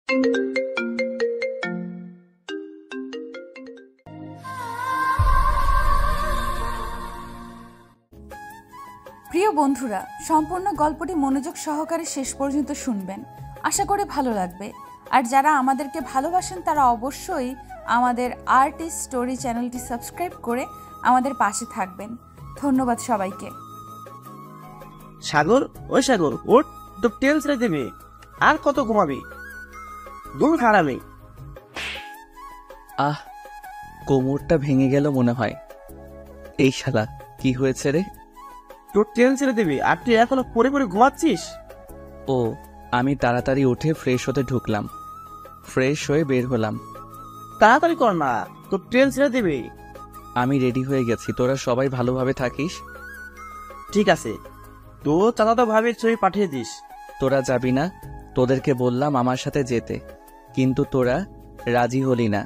প্রিয় বন্ধুরা, সম্পূর্ণ গল্পটি মনোযোগ সহকারে শেষ পর্যন্ত শুনবেন। আশা করি ভালো লাগবে। আর যারা আমাদেরকে ভালোবাসেন তারা অবশ্যই আমাদের আর্টিস্ট স্টোরি চ্যানেলটি সাবস্ক্রাইব করে আমাদের পাশে থাকবেন। ধন্যবাদ সবাইকে। সাগর, ওই সাগর, ওর তো টেল ছেড়ে দেবে। আর কত ঘুমাবি? ঘুম খারাপে। কোমরটা ভেঙে গেল মনে হয়। এই শালা, কি হয়েছে রে? তোর টেল ছেড়ে দেবে আর তুই এখনো পরে পরে ঘুমাচ্ছিস? ও, আমি তাড়াতাড়ি উঠে ফ্রেশ হতে ঢুকলাম। ফ্রেশ হয়ে বের হলাম। তাড়াতাড়ি কর না, তোর ট্রেন ছেড়ে দেবে। আমি রেডি হয়ে গেছি, তোরা সবাই ভালোভাবে থাকিস। ঠিক আছে, তো চাচাতো ভাবে ছবি পাঠিয়ে দিস। তোরা যাবি না? তোদেরকে বললাম আমার সাথে যেতে, কিন্তু তোরা রাজি হলি না।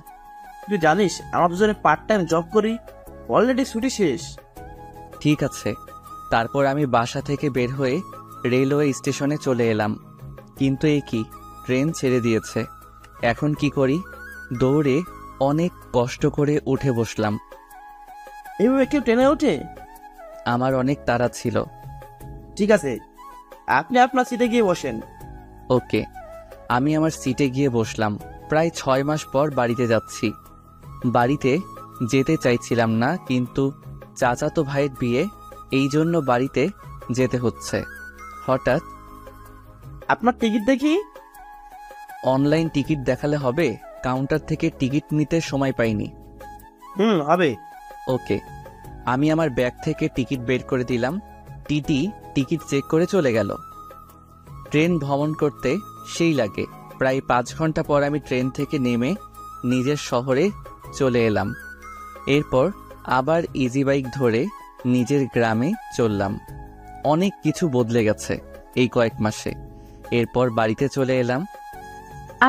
তুই জানিস আমরা দুজনে পার্ট টাইম জব করি, অলরেডি ছুটি শেষ। ঠিক আছে। তারপর আমি বাসা থেকে বের হয়ে রেলওয়ে স্টেশনে চলে এলাম। কিন্তু এ কি, ট্রেন ছেড়ে দিয়েছে। এখন কি করি? দৌড়ে অনেক কষ্ট করে উঠে বসলাম। এইভাবে কেউ ট্রেনে ওঠে? আমার অনেক তাড়া ছিল। ঠিক আছে, আপনি আপনার সিটে গিয়ে বসেন। ওকে। আমি আমার সিটে গিয়ে বসলাম। প্রায় 6 মাস পর বাড়িতে যাচ্ছি। বাড়িতে যেতে চাইছিলাম না, কিন্তু চাচাতো ভাইয়ের বিয়ে, এই জন্য বাড়িতে যেতে হচ্ছে। হঠাৎ আপনার টিকিট দেখি। অনলাইন টিকিট দেখালে হবে? কাউন্টার থেকে টিকিট নিতে সময় পাইনি। হবে। ওকে। আমি আমার ব্যাগ থেকে টিকিট বের করে দিলাম। টিটি টিকিট চেক করে চলে গেল। ট্রেন ভ্রমণ করতে সেই লাগে। প্রায় 5 ঘন্টা পর আমি ট্রেন থেকে নেমে নিজের শহরে চলে এলাম। এরপর আবার ইজি বাইক ধরে নিজের গ্রামে চললাম। অনেক কিছু বদলে গেছে এই কয়েক মাসে। এরপর বাড়িতে চলে এলাম।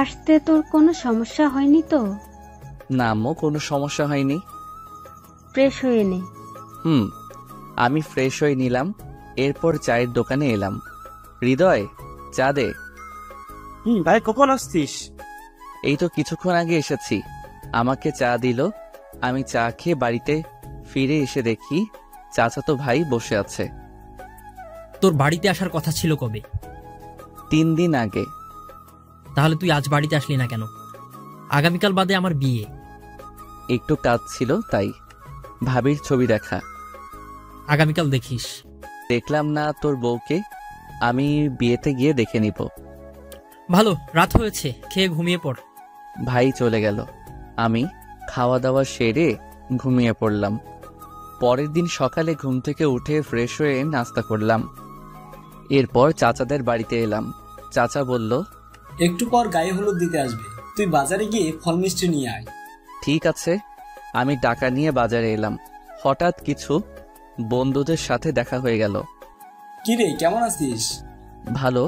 আসতে তোর কোনো সমস্যা হয়নি তো? না আম্মু, কোনো সমস্যা হয়নি। ফ্রেশ হয়ে নে। আমি ফ্রেশ হয়ে নিলাম। এরপর চায়ের দোকানে এলাম। হৃদয়, চা দে। ভাই, কখন আসছিস? এই তো কিছুক্ষণ আগে এসেছি। আমাকে চা দিল। আমি চা খেয়ে বাড়িতে ফিরে এসে দেখি চাচাতো ভাই বসে আছে। তোর বাড়িতে আসার কথা ছিল কবে? 3 দিন আগে। তাহলে তুই আজ বাড়িতে আসলি না কেন? আগামীকাল বাদে আমার বিয়ে। একটু কাজ ছিল তাই। ভাবির ছবি দেখা। আগামীকাল দেখিস। দেখলাম না তোর বউকে। আমি বিয়েতে গিয়ে দেখে নিব। ভালো, রাত হয়েছে, খেয়ে ঘুমিয়ে পড়। ভাই চলে গেল। আমি খাওয়া দাওয়া সেরে ঘুমিয়ে পড়লাম। পরের দিন সকালে ঘুম থেকে উঠে ফ্রেশ হয়ে নাস্তা করলাম। এরপর চাচাদের বাড়িতে এলাম। চাচা বলল, একটু পর গায়ে হলুদ দিতে আসবে, তুই বাজারে গিয়ে ফল মিষ্টি নিয়ে আয়। ঠিক আছে। আমি টাকা নিয়ে বাজারে এলাম। হঠাৎ কিছু বন্ধুদের সাথে দেখা হয়ে গেল। কি রে, কেমন আছিস? ভালো।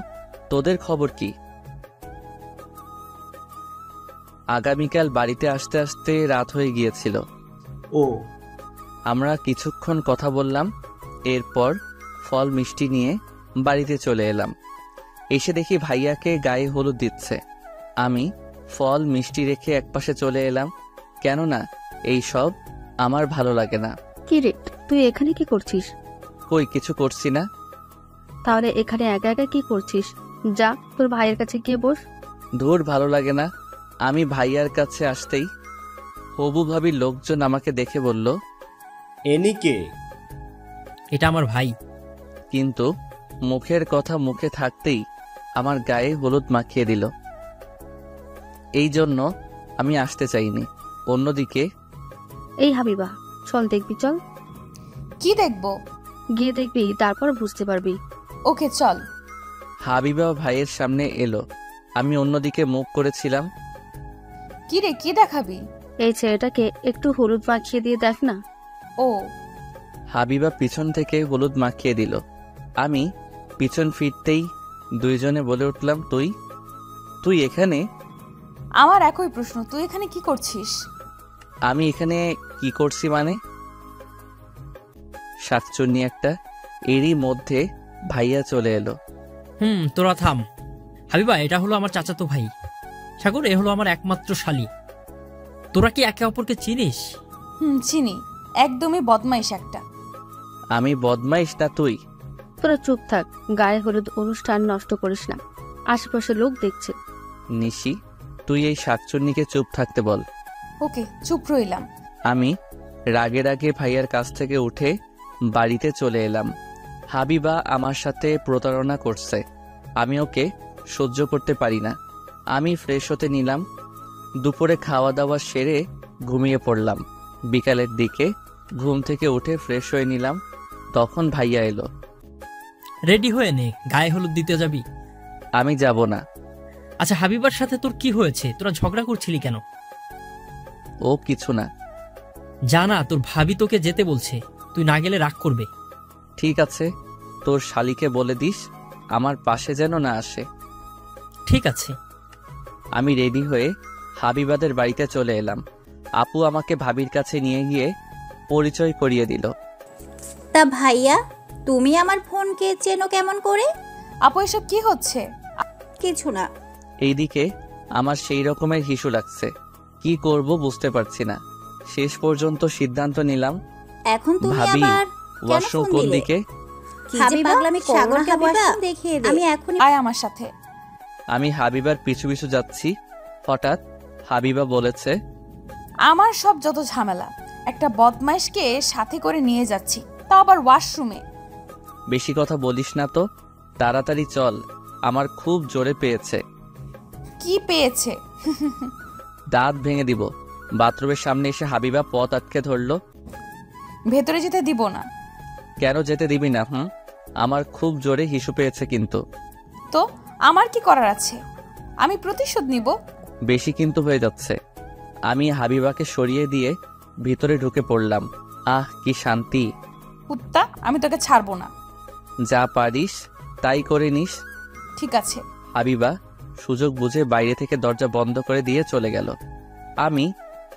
তোদের খবর কি? আগামীকাল বাড়িতে আসতে আসতে রাত হয়ে গিয়েছিল। ও। আমরা কিছুক্ষণ কথা বললাম। এরপর ফল মিষ্টি নিয়ে বাড়িতে চলে এলাম। এসে দেখি ভাইয়াকে গায়ে হলুদ দিচ্ছে। আমি ফল মিষ্টি রেখে একপাশে চলে এলাম, কেননা এই সব আমার ভালো লাগে না। কি রে, তুই এখানে কি করছিস? কই, কিছু করছি না। তাহলে এখানে একা একা কি করছিস? যা, তোর ভাইয়ের কাছে গিয়ে বস। ধুর, ভালো লাগে না। আমি ভাইয়ার কাছে আসতেই হবু ভাবির লোকজন আমাকে দেখে বলল, এনি কে? এটা আমার ভাই। কিন্তু মুখের কথা মুখে থাকতেই আমার গায়ে হলুদ মাখিয়ে দিল। এই জন্য আমি আসতে চাইনি। অন্যদিকে, এই হাবিবা, চল দেখবি, চল। কি দেখবো? গিয়ে দেখবি, তারপর বুঝতে পারবি। ওকে, চল। হাবিবা ভাইয়ের সামনে এলো। আমি অন্যদিকে মুখ করেছিলাম। কি রে, কি দেখাবি? এই ছেলেটাকে একটু হলুদ মাখিয়ে দিয়ে দেখ না। ও। হাবিবা পিছন থেকে হলুদ মাখিয়ে দিল। আমি পিছন ফিরতেই দুইজনে বলে উঠলাম, তুই তুই এখানে? আমার একই প্রশ্ন, তুই এখানে কি করছিস? আমি এখানে কি করছি মানে? শাকচুন্নি একটা। এরই মধ্যে ভাইয়া চলে এলো। তোরা থাম। হাবিবা, এটা হলো আমার চাচাতো ভাই। সাগর, এ হলো আমার একমাত্র শালী। তোরা কি একে অপরকে চিনিস? চিনি। একদমই বদমাইশ একটা। আমি বদমাইশ না তুই? তোরা চুপ থাক, গায়ে হলুদ অনুষ্ঠান নষ্ট করিস না, আশেপাশে লোক দেখছে। নিশি, তুই এই শাকচুন্নিকে চুপ থাকতে বল। ওকে, চুপ রইলাম। আমি রাগে রাগে ভাইয়ার কাছ থেকে উঠে বাড়িতে চলে এলাম। হাবিবা আমার সাথে প্রতারণা করছে, আমি ওকে সহ্য করতে পারি না। আমি ফ্রেশ হতে নিলাম। দুপুরে খাওয়া দাওয়া সেরে ঘুমিয়ে পড়লাম। বিকালের দিকে ঘুম থেকে উঠে ফ্রেশ হয়ে নিলাম, তখন ভাইয়া এলো। রেডি হয়ে নে, গায়ে হলুদ দিতে যাবি। আমি যাব না। আচ্ছা, হাবিবার সাথে তোর কি হয়েছে? তোরা ঝগড়া করছিলি কেন? ও কিছু না। জানা, তোর ভাবি তোকে যেতে বলছে, তুই না গেলে রাগ করবে। ঠিক আছে, তোর শালিকে বলে দিস আমার পাশে যেন না আসে। ঠিক আছে। আমি রেডি হয়ে হাবিবাদের বাড়িতে চলে এলাম। আপু আমাকে ভাবির কাছে নিয়ে গিয়ে পরিচয় করিয়ে দিল। তা ভাইয়া, তুমি আমার ফোনকে চেনো কেমন করে? আপু, এসব কি হচ্ছে? কিছু না। এইদিকে আমার সেই রকমের হিসু লাগছে, কি করব বুঝতে পারছি না। শেষ পর্যন্ত সিদ্ধান্ত নিলাম, এখন তুমি ভাবি আবার কেন ওয়াশরুম ফোন কোন দিলে? দিকে? কি যে পাগলামি করো না সাগরকে হাবিবা, ওয়াশরুম দেখিয়ে দে। আমি এখনই আয় আমার সাথে। আমি হাবিবার পিছু পিছু যাচ্ছি। হঠাৎ হাবিবা বলেছে, আমার সব যত ঝামেলা, একটা বদমাইশকে সাথে করে নিয়ে যাচ্ছি, তাও আবার ওয়াশরুমে। বেশি কথা বলিস না তো, তাড়াতাড়ি চল, আমার খুব জোরে পেয়েছে। কি পেয়েছে? দাঁত ভেঙে দিব। বাথরুমের সামনে এসে হাবিবা পথ আটকে ধরলো। ভেতরে যেতে দিব না। কেন যেতে দিবি না? আমার খুব জোরে হিসু পেয়েছে কিন্তু। তো আমার কি করার আছে? আমি প্রতিশোধ নিব। বেশি কিন্তু হয়ে যাচ্ছে। আমি হাবিবাকে সরিয়ে দিয়ে ভিতরে ঢুকে পড়লাম। আহ, কি শান্তি। কুত্তা, আমি তোকে ছাড়বো না। যা পারিস তাই করে নিস। ঠিক আছে। হাবিবা সুযোগ বুঝে বাইরে থেকে দরজা বন্ধ করে দিয়ে চলে গেল। আমি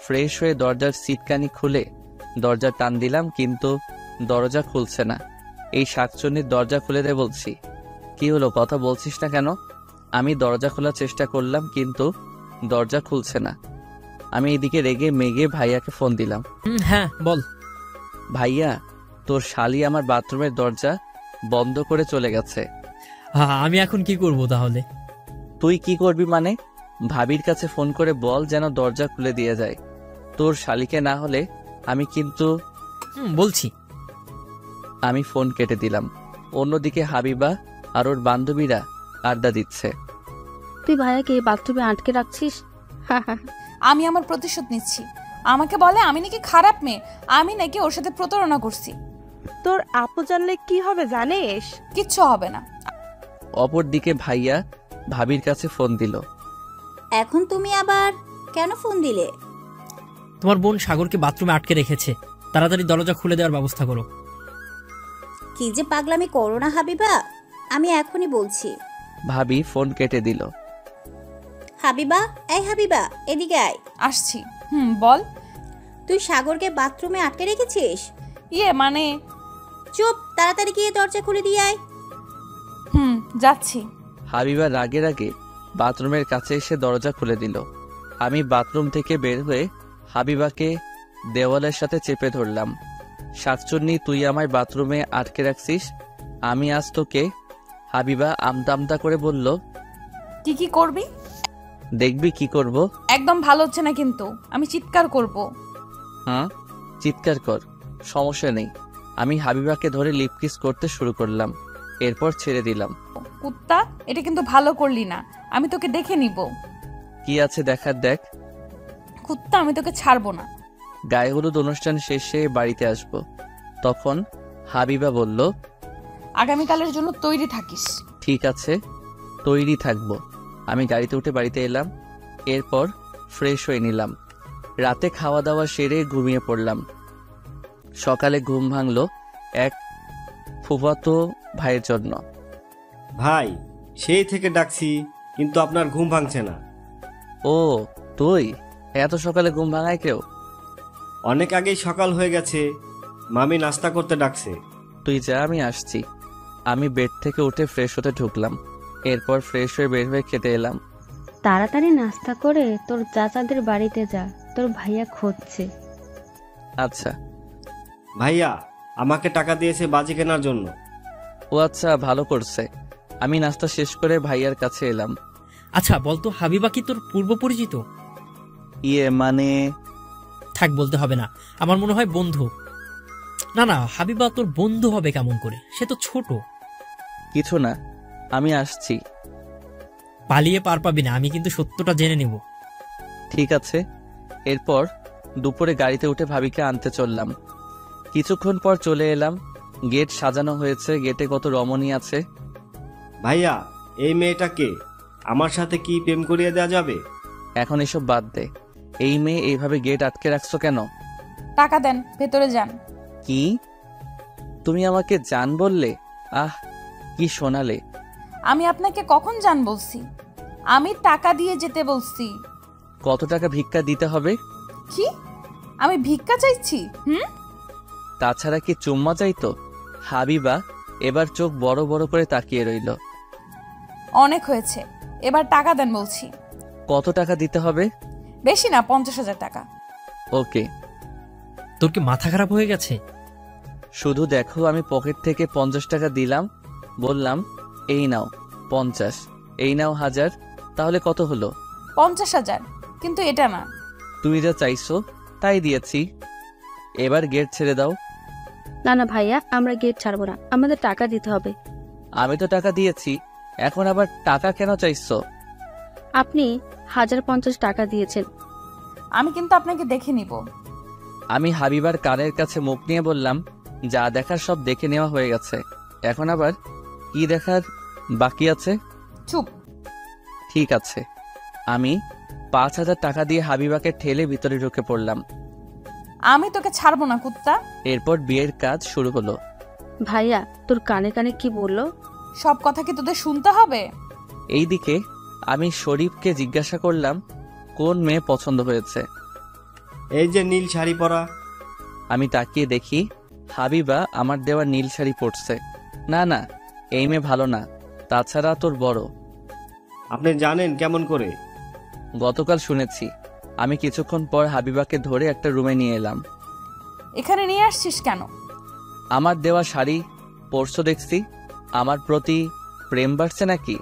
ফ্রেশ হয়ে দরজার সিটকানি খুলে দরজা টান দিলাম, কিন্তু দরজা খুলছে না। এই শাকচুন্নির দরজা খুলে দে বলছি। কি হলো, কথা বলছিস না কেন? আমি দরজা খোলার চেষ্টা করলাম, কিন্তু দরজা খুলছে না। আমি এদিকে রেগে মেগে ভাইয়াকে ফোন দিলাম। হ্যাঁ বল। ভাইয়া, তোর শালি আমার বাথরুমের দরজা বন্ধ করে চলে গেছে। আমি এখন কি করব তাহলে? তুই কি করবি মানে? ভাবির কাছে ফোন করে বল যেন দরজা খুলে দিয়ে যায়। তোর শালিকে না হলে আমি কিন্তু। বলছি। আমি ফোন কেটে দিলাম। অন্যদিকে হাবিবা আর ওর বান্ধবীরা আড্ডা দিচ্ছে। তুই ভাইয়াকে বাথরুমে আটকে রাখছিস? আমি আমার প্রতিশোধ নিচ্ছি। আমাকে বলে আমি নাকি খারাপ মেয়ে, আমি নাকি ওর সাথে প্রতারণা করছি। তোর আপু জানলে কি হবে জানিস? কিচ্ছু হবে না। অপরদিকে ভাইয়া ভাবির কাছে ফোন দিল। এখন তুমি আবার কেন ফোন দিলে? তোমার বোন সাগরকে বাথরুমে আটকে রেখেছে, তাড়াতাড়ি দরজা খুলে দেওয়ার ব্যবস্থা করো। কি যে পাগলামি করো না হাবিবা, আমি এখনই বলছি। ভাবি ফোন কেটে দিল। হাবিবা, এই হাবিবা, এদিকে আয়। আসছি। বল। তুই সাগরকে বাথরুমে আটকে রেখেছিস? মানে? চুপ, তাড়াতাড়ি গিয়ে দরজা খুলে দিয়ে আয়। যাচ্ছি। হাবিবা রাগে রাগে বাথরুমের কাছে এসে দরজা খুলে দিল। আমি বাথরুম থেকে বের হয়ে হাবিবাকে দেওয়ালের সাথে চেপে ধরলাম। শাকচুন্নি, তুই আমায় বাথরুমে আটকে রাখছিস, আমি আজ তোকে। হাবিবা আমতা আমতা করে বলল, কি করবি? দেখবি কি করব। একদম ভালো হচ্ছে না কিন্তু, আমি চিৎকার করব। চিৎকার কর, সমস্যা নেই। আমি হাবিবাকে ধরে লিপ কিস করতে শুরু করলাম, এরপর ছেড়ে দিলাম। কুত্তা, এটা কিন্তু ভালো করলি না, আমি তোকে দেখে নিব। কি আছে দেখার দেখ। কুত্তা, আমি তোকে ছাড়বো না। গায়ে হলুদ অনুষ্ঠান শেষে বাড়িতে আসব। তখন হাবিবা বলল, আগামীকালের জন্য তৈরি থাকিস। ঠিক আছে, তৈরি থাকবো। আমি গাড়িতে উঠে বাড়িতে এলাম, এরপর ফ্রেশ হয়ে নিলাম। রাতে খাওয়া দাওয়া সেরে ঘুমিয়ে পড়লাম। সকালে ঘুম ভাঙলো এক ফুফাতো ভাইয়ের জন্য। ভাই, সেই থেকে ডাকছি কিন্তু আপনার ঘুম ভাঙছে না। ও তুই? এত সকালে ঘুম ভাঙায় কেউ? অনেক আগেই সকাল হয়ে গেছে, মামি নাস্তা করতে ডাকছে। তুই যা, আমি আসছি। আমি বেড থেকে উঠে ফ্রেশ হতে ঢুকলাম, এরপর ফ্রেশ হয়ে বের হয়ে খেতে এলাম। তাড়াতাড়ি নাস্তা করে তোর চাচাদের বাড়িতে যা, তোর ভাইয়া খুঁজছে। আচ্ছা। ভাইয়া আমাকে টাকা দিয়েছে বাজি কেনার জন্য। ও আচ্ছা, ভালো করছে। আমি নাস্তা শেষ করে ভাইয়ার কাছে এলাম। আচ্ছা বলতো, হাবিবা কি তোর পূর্ব পরিচিত? মানে? থাক, বলতে হবে না, আমার মনে হয় বন্ধু। না না, হাবিবা তোর বন্ধু হবে কেমন করে? সে তো ছোট। কিছু না, আমি আসছি। পালিয়ে পার পাবি না, আমি কিন্তু সত্যটা জেনে নেব। ঠিক আছে। এরপর দুপুরে গাড়িতে উঠে ভাবিকে আনতে চললাম। কিছুক্ষণ পর চলে এলাম। গেট সাজানো হয়েছে, গেটে কত রমণী আছে। ভাইয়া এই মেয়েটাকে আমার সাথে কি প্রেম করিয়ে দেওয়া যাবে? এখন এসব বাদ দে। এই মেয়ে এইভাবে গেট আটকে রাখছো কেন? টাকা দেন, ভেতরে যান। কি? তুমি আমাকে জান বললে? আহ, কি শোনালে? আমি আপনাকে কখন জান বলছি? আমি টাকা দিয়ে যেতে বলছি। কত টাকা ভিক্ষা দিতে হবে? কি? আমি ভিক্ষা চাইছি? তাছাড়া কি চুম্মা চাইতো? হাবিবা এবার চোখ বড় বড় করে তাকিয়ে রইল। অনেক হয়েছে, এবার টাকা দেন বলছি। কত টাকা দিতে হবে? বেশি না, 50,000 টাকা। ওকে। তোর কি মাথা খারাপ হয়ে গেছে? শুধু দেখো, আমি পকেট থেকে 50 টাকা দিলাম, বললাম এই নাও 50, এই নাও 1000, তাহলে কত হলো? 50,000, কিন্তু এটা না। তুমি যা চাইছো তাই দিয়েছি, এবার গেট ছেড়ে দাও। না না ভাইয়া, আমরা গেট ছাড়বো না, আমাদের টাকা দিতে হবে। আমি তো টাকা দিয়েছি, এখন আবার টাকা কেন চাইছো? আপনি 1050 টাকা দিয়েছেন। আমি কিন্তু আপনাকে দেখে নিব। আমি হাবিবার কানের কাছে মুখ নিয়ে বললাম, যা দেখার সব দেখে নেওয়া হয়ে গেছে, এখন আবার কি দেখার বাকি আছে? চুপ। ঠিক আছে। আমি 5000 টাকা দিয়ে হাবিবাকে ঠেলে ভিতরে ঢুকে পড়লাম। আমি তোকে ছাড়বো না কুত্তা। এরপর বিয়ের কাজ শুরু হলো। ভাইয়া তোর কানে কানে কি বললো? সব কথা কি তোদের শুনতে হবে? এইদিকে আমি শরীফকে জিজ্ঞাসা করলাম কোন মেয়ে পছন্দ হয়েছে। এই যে নীল শাড়ি পরা। আমি তাকিয়ে দেখি হাবিবা আমার দেওয়া নীল শাড়ি পরছে। না না, এই মেয়ে ভালো না, তাছাড়া তোর বড়। আপনি জানেন কেমন করে? গতকাল শুনেছি। আমি কিছুক্ষণ পর হাবিবাকে ধরে একটা রুমে নিয়ে এলাম। এখানে নিয়ে আসছিস কেন? আমার দেওয়া শাড়ি পরছো দেখছি, আমার প্রতি প্রেম বাড়ছে নাকি?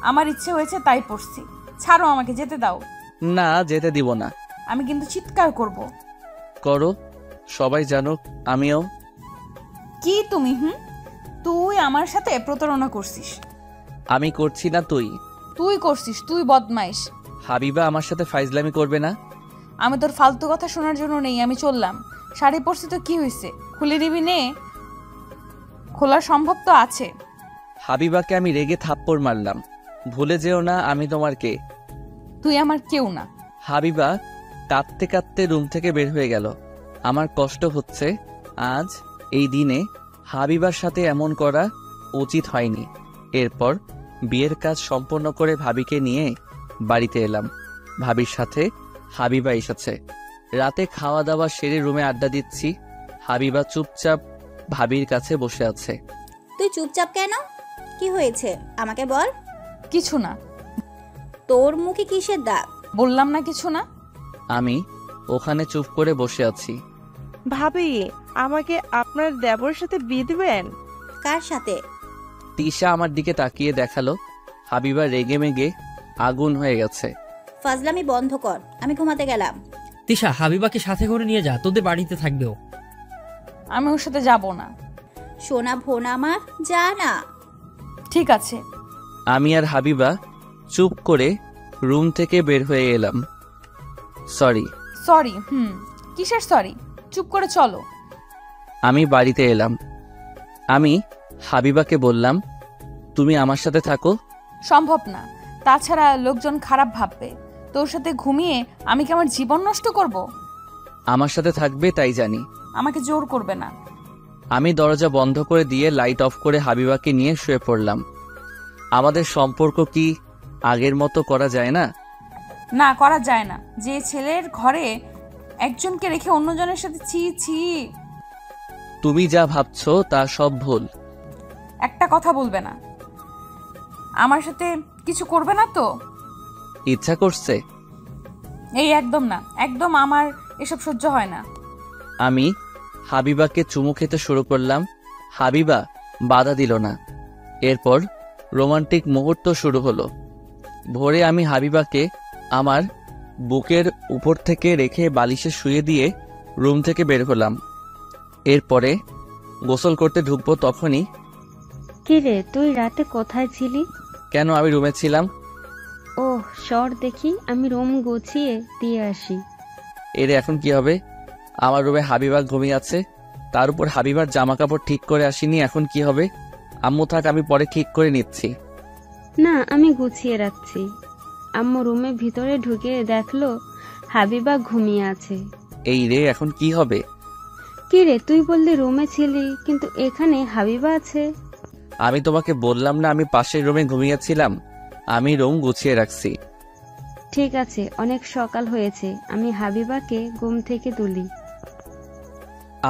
আমার ইচ্ছে হয়েছে তাই পড়ছি। ছাড়ো, আমাকে যেতে দাও। না, যেতে দিব না। আমি কিন্তু চিৎকার করব। করো, সবাই জানুক আমিও। কি তুমি? তুই আমার সাথে প্রতারণা করছিস। আমি করছি না, তুই করছিস, তুই বদমাইশ। হাবিবা আমার সাথে ফাইজলামি করবে না। আমি তোর ফালতু কথা শোনার জন্য নেই, আমি চললাম। শাড়ি পরছি তো কি হয়েছে, খুলে নিবি নে। খোলা সম্ভব তো আছে। হাবিবাকে আমি রেগে থাপ্পড় মারলাম। ভুলে যেও না আমি তোমার কে। তুই আমার কেউ না। হাবিবা কাঁদতে কাঁদতে রুম থেকে বের হয়ে গেল। আমার কষ্ট হচ্ছে, আজ এই দিনে হাবিবার সাথে এমন করা উচিত হয়নি। এরপর বিয়ের কাজ সম্পন্ন করে ভাবিকে নিয়ে বাড়িতে এলাম। ভাবির সাথে হাবিবা এসেছে। রাতে খাওয়া দাওয়া সেরে রুমে আড্ডা দিচ্ছি। হাবিবা চুপচাপ ভাবির কাছে বসে আছে। তুই চুপচাপ কেন? কি হয়েছে আমাকে বল। কিছু না। তোর মুখে কিসের দাগ? বললাম না কিছু না। আমি ওখানে চুপ করে বসে আছি। ভাবি, আমাকে আপনার দেবরের সাথে বিয়ে দিবেন? কার সাথে? তিশা আমার দিকে তাকিয়ে দেখালো। হাবিবা রেগে মেগে আগুন হয়ে গেছে। ফাজলামি বন্ধ কর, আমি ঘুমাতে গেলাম। তিশা, হাবিবাকে সাথে করে নিয়ে যা, তোদের বাড়িতে থাকবে ও। আমি ওর সাথে যাব না। সোনা ভোনা আমার, যা না। ঠিক আছে। আমি আর হাবিবা চুপ করে রুম থেকে বের হয়ে এলাম। সরি। সরি? কিসের সরি? চুপ করে চলো। আমি বাড়িতে এলাম। আমি হাবিবাকে বললাম, তুমি আমার সাথে থাকো। সম্ভব না, তাছাড়া লোকজন খারাপ ভাববে। তোর সাথে ঘুমিয়ে আমি কি আমার জীবন নষ্ট করব? আমার সাথে থাকবে তাই জানি। আমাকে জোর করবে না। আমি দরজা বন্ধ করে দিয়ে লাইট অফ করে হাবিবাকে নিয়ে শুয়ে পড়লাম। আমাদের সম্পর্ক কি আগের মতো করা যায় না? না, করা যায় না। যে ছেলের ঘরে একজনকে রেখে অন্যজনের সাথে ছি ছি। তুমি যা ভাবছো তা সব ভুল। একটা কথা বলবে না? আমার সাথে কিছু করবে না তো? ইচ্ছা করছে? এই একদম না, একদম আমার এসব সহ্য হয় না। আমি হাবিবাকে চুমু খেতে শুরু করলাম। হাবিবা বাধা দিল না। এরপর রোমান্টিক মুহূর্ত শুরু হলো। ভোরে আমি হাবিবাকে আমার বুকের উপর থেকে রেখে বালিশে শুয়ে দিয়ে রুম থেকে বের হলাম। এরপরে গোসল করতে ঢুকবো তখনই, কিরে তুই রাতে কোথায় ছিলি? কেন আমি রুমে ছিলাম? ওহ সর দেখি, আমি রুম গুছিয়ে দিয়ে আসি। এর এখন কি হবে? আমার রুমে হাবিবা ঘুমিয়ে আছে, তার উপর হাবিবার জামা কাপড় ঠিক করে আসিনি, এখন কি হবে? আম্মু থাক, আমি পরে ঠিক করে নিচ্ছি। না আমি গুছিয়ে রাখছি। আম্মু রুমে ভিতরে ঢুকে দেখলো হাবিবা ঘুমিয়ে আছে। এই রে, এখন কি হবে? কিরে তুই বললি রুমে ছিলি, কিন্তু এখানে হাবিবা আছে। আমি তোমাকে বললাম না আমি পাশের রুমে ঘুমিয়েছিলাম? আমি রুম গুছিয়ে রাখছি। ঠিক আছে, অনেক সকাল হয়েছে, আমি হাবিবাকে ঘুম থেকে তুলি।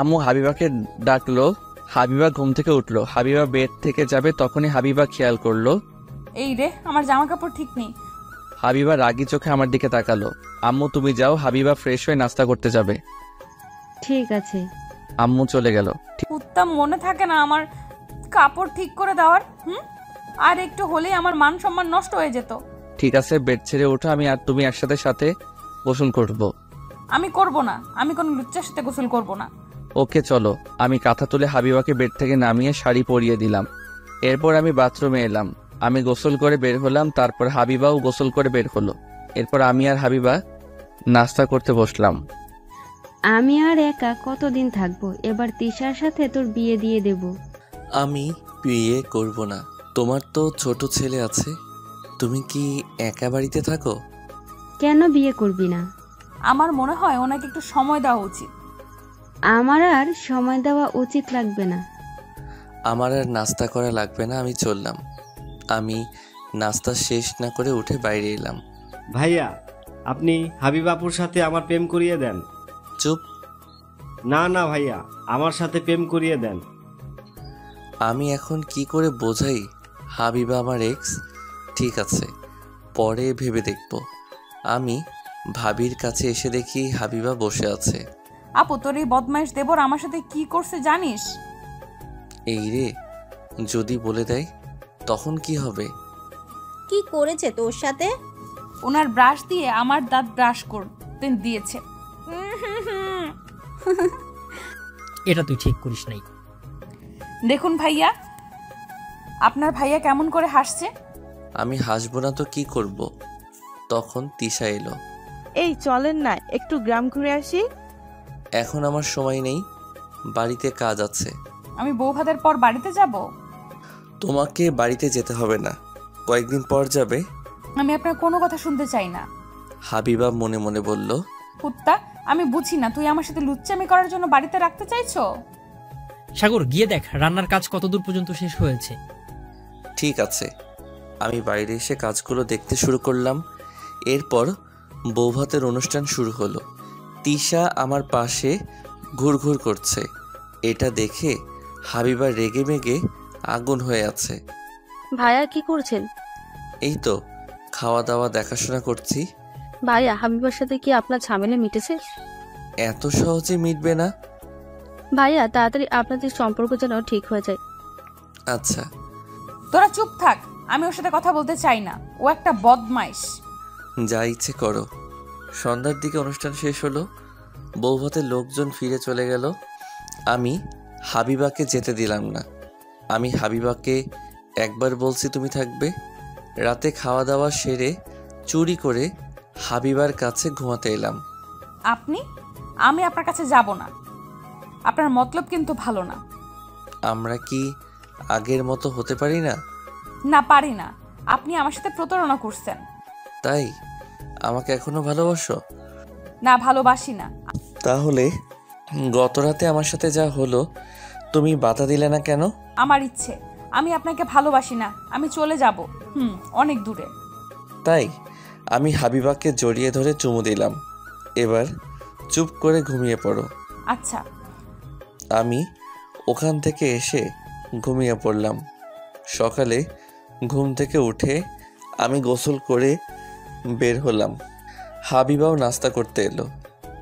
আম্মু হাবিবাকে ডাকলো। হাবিবা ঘুম থেকে উঠলো। হাবিবা বেড থেকে যাবে তখনই হাবিবা খেয়াল করলো এই রে, আমার জামা কাপড় ঠিক নেই। হাবিবা রাগী চোখে আমার দিকে তাকালো। আম্মু তুমি যাও, হাবিবা ফ্রেশ হয়ে নাস্তা করতে যাবে। ঠিক আছে। আম্মু চলে গেল। উত্তম মনে থাকে না আমার কাপড় ঠিক করে দেওয়ার? আর একটু হলেই আমার মান সম্মান নষ্ট হয়ে যেত। ঠিক আছে, বেড ছেড়ে ওঠো, আমি আর তুমি একসাথে সাথে গোসল করব। আমি করব না, আমি কোনো লুচ্চার সাথে গোসল করব না। ওকে চলো। আমি কাঁথা তুলে হাবিবাকে বেড থেকে নামিয়ে শাড়ি পরিয়ে দিলাম। এরপর আমি বাথরুমে এলাম। আমি গোসল করে বের হলাম, তারপর হাবিবাও গোসল করে বের হলো। এরপর আমি আর হাবিবা নাস্তা করতে বসলাম। আমি আর একা কতদিন থাকবো? এবার তিশার সাথে তোর বিয়ে দিয়ে দেব। আমি বিয়ে করব না। তোমার তো ছোট ছেলে আছে, তুমি কি একা বাড়িতে থাকো? কেন বিয়ে করবি না? আমার মনে হয় ওনাকে একটু সময় দেওয়া উচিত। আমার আর সময় দেওয়া উচিত লাগবে না। আমার আর নাস্তা করা লাগবে না, আমি চললাম। আমি নাস্তা শেষ না করে উঠে বাইরে এলাম। ভাইয়া, আপনি হাবিব আপুর সাথে আমার প্রেম করিয়ে দেন। চুপ। না না ভাইয়া, আমার সাথে প্রেম করিয়ে দেন। আমি এখন কি করে বোঝাই হাবিবা আমার এক্স? ঠিক আছে, পরে ভেবে দেখব। আমি ভাবির কাছে এসে দেখি হাবিবা বসে আছে। আপু, তোর এই বদমাইশ দেবর আমার সাথে কি করছে জানিস? এই রে, যদি বলে দেয় তখন কি হবে? কি করেছে তোর সাথে? ওনার ব্রাশ দিয়ে আমার দাঁত ব্রাশ করতে দিয়েছে। এটা তুই ঠিক করিস নাই। দেখুন ভাইয়া, আপনার ভাইয়া কেমন করে হাসছে। আমি হাসবো না তো কি করব? তখন তিশা এলো। এই চলেন না একটু গ্রাম ঘুরে আসি। এখন আমার সময় নেই, বাড়িতে কাজ আছে। আমি বউ ভাতের পর বাড়িতে যাব? তোমাকে বাড়িতে যেতে হবে না, কয়েকদিন পর যাবে। আমি আপনার কোনো কথা শুনতে চাই না। হাবিবা মনে মনে বলল। কুত্তা, আমি বুঝি না তুই আমার সাথে লুচ্চামি করার জন্য বাড়িতে রাখতে চাইছো? সাগর গিয়ে দেখ রান্নার কাজ কতদূর পর্যন্ত শেষ হয়েছে। ঠিক আছে। আমি বাইরে এসে কাজগুলো দেখতে শুরু করলাম। এরপর বৌভাতের অনুষ্ঠান শুরু হলো। তিশা আমার পাশে ঘুরঘুর করছে। এটা দেখে হাবিবা রেগে মেগে আগুন হয়ে আছে। ভাইয়া কি করছেন? এই তো খাওয়া দাওয়া দেখাশোনা করছি। ভাইয়া হাবিবার সাথে কি আপনার ঝামেলা মিটেছে? এত সহজে মিটবে না। ভাইয়া তাড়াতাড়ি আপনাদের সম্পর্ক যেন ঠিক হয়ে যায়। আচ্ছা। তোরা চুপ থাক, আমি ওর সাথে কথা বলতে চাই না, ও একটা বদমাইশ। যা ইচ্ছে করো। সন্ধ্যার দিকে অনুষ্ঠান শেষ হলো। বৌভাতের লোকজন ফিরে চলে গেল। আমি হাবিবাকে যেতে দিলাম না। আমি হাবিবাকে একবার বলছি তুমি থাকবে। রাতে খাওয়া দাওয়া সেরে চুরি করে হাবিবার কাছে ঘুমাতে এলাম। আমি আপনার কাছে যাব না। আপনার মতলব কিন্তু ভালো না। আমরা কি আগের মতো হতে পারি না? না, পারি না। আপনি আমার সাথে প্রতারণা করছেন। তাই আমাকে এখনো ভালোবাসো? না, ভালোবাসি না। তাহলে গত রাতে আমার সাথে যা হলো তুমি বাধা দিলে না কেন? আমার ইচ্ছে, আমি আপনাকে ভালোবাসি না, আমি চলে যাব অনেক দূরে। তাই আমি হাবিবাকে জড়িয়ে ধরে চুমু দিলাম। এবার চুপ করে ঘুমিয়ে পড়ো। আচ্ছা। আমি ওখান থেকে এসে ঘুমিয়ে পড়লাম। সকালে ঘুম থেকে উঠে আমি গোসল করে বের হলাম। হাবিবাও নাস্তা করতে এলো,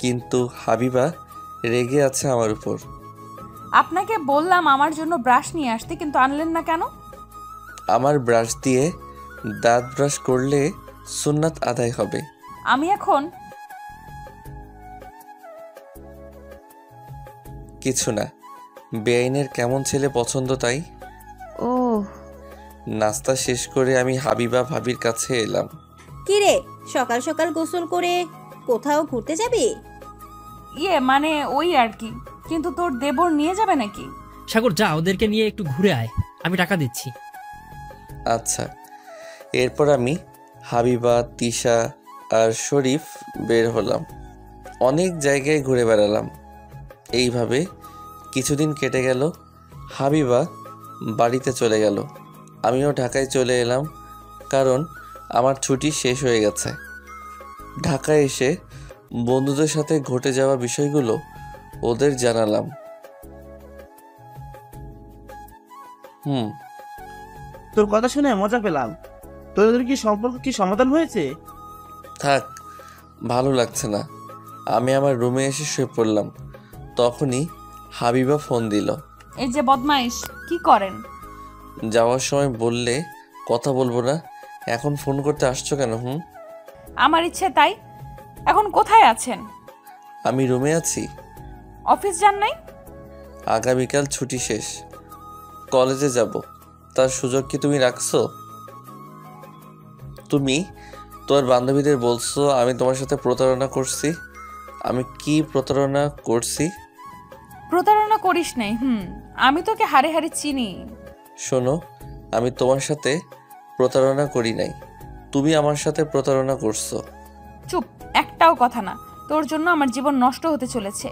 কিন্তু হাবিবা রেগে আছে আমার উপর। আপনাকে বললাম আমার জন্য ব্রাশ নিয়ে আসতে, কিন্তু আনলেন না কেন? আমার ব্রাশ দিয়ে দাঁত ব্রাশ করলে সুন্নাত আদায় হবে। আমি এখন কিছু না, বেআইনের কেমন ছেলে পছন্দ তাই। ও নাস্তা শেষ করে আমি হাবিবা ভাবির কাছে এলাম। কি রে, সকাল সকাল গোসল করে কোথাও ঘুরতে যাবি? মানে ওই আর কি, কিন্তু তোর দেবর নিয়ে যাবে নাকি? সাগর যা, ওদেরকে নিয়ে একটু ঘুরে আয়, আমি টাকা দিচ্ছি। আচ্ছা। এরপর আমি, হাবিবা, তিশা আর শরীফ বের হলাম। অনেক জায়গায় ঘুরে বেড়ালাম। এইভাবে কিছুদিন কেটে গেল। হাবিবা বাড়িতে চলে গেল, আমিও ঢাকায় চলে এলাম, কারণ আমার ছুটি শেষ হয়ে গেছে। ঢাকায় এসে বন্ধুদের সাথে ঘটে যাওয়া বিষয়গুলো ওদের জানালাম। তোর কথা শুনে মজা পেলাম। তোদের কি সম্পর্ক কি সমাধান হয়েছে? থাক, ভালো লাগছে না। আমি আমার রুমে এসে শুয়ে পড়লাম। তখনই হাবিবা ফোন দিল। এই যে বদমাইশ, কি করেন? যাওয়ার সময় বললে কথা বলবো না, এখন ফোন করতে আসছো কেন? আমার ইচ্ছে তাই। এখন কোথায় আছেন? আমি রুমে আছি। অফিস যান নাই? আগামীকাল ছুটি শেষ, কলেজে যাব। তার সুযোগ কি তুমি রাখছো? তুমি তোমার বান্ধবীদের বলছো আমি তোমার সাথে প্রতারণা করছি। আমি কি প্রতারণা করছি? প্রতারণা করিস নাই। আমি তোকে হারে হারে চিনি। শোনো, আমি তোমার সাথে প্রতারণা করি নাই, তুমি আমার সাথে প্রতারণা করছো। চুপ, একটাও কথা না। তোর জন্য আমার জীবন নষ্ট হতে চলেছে।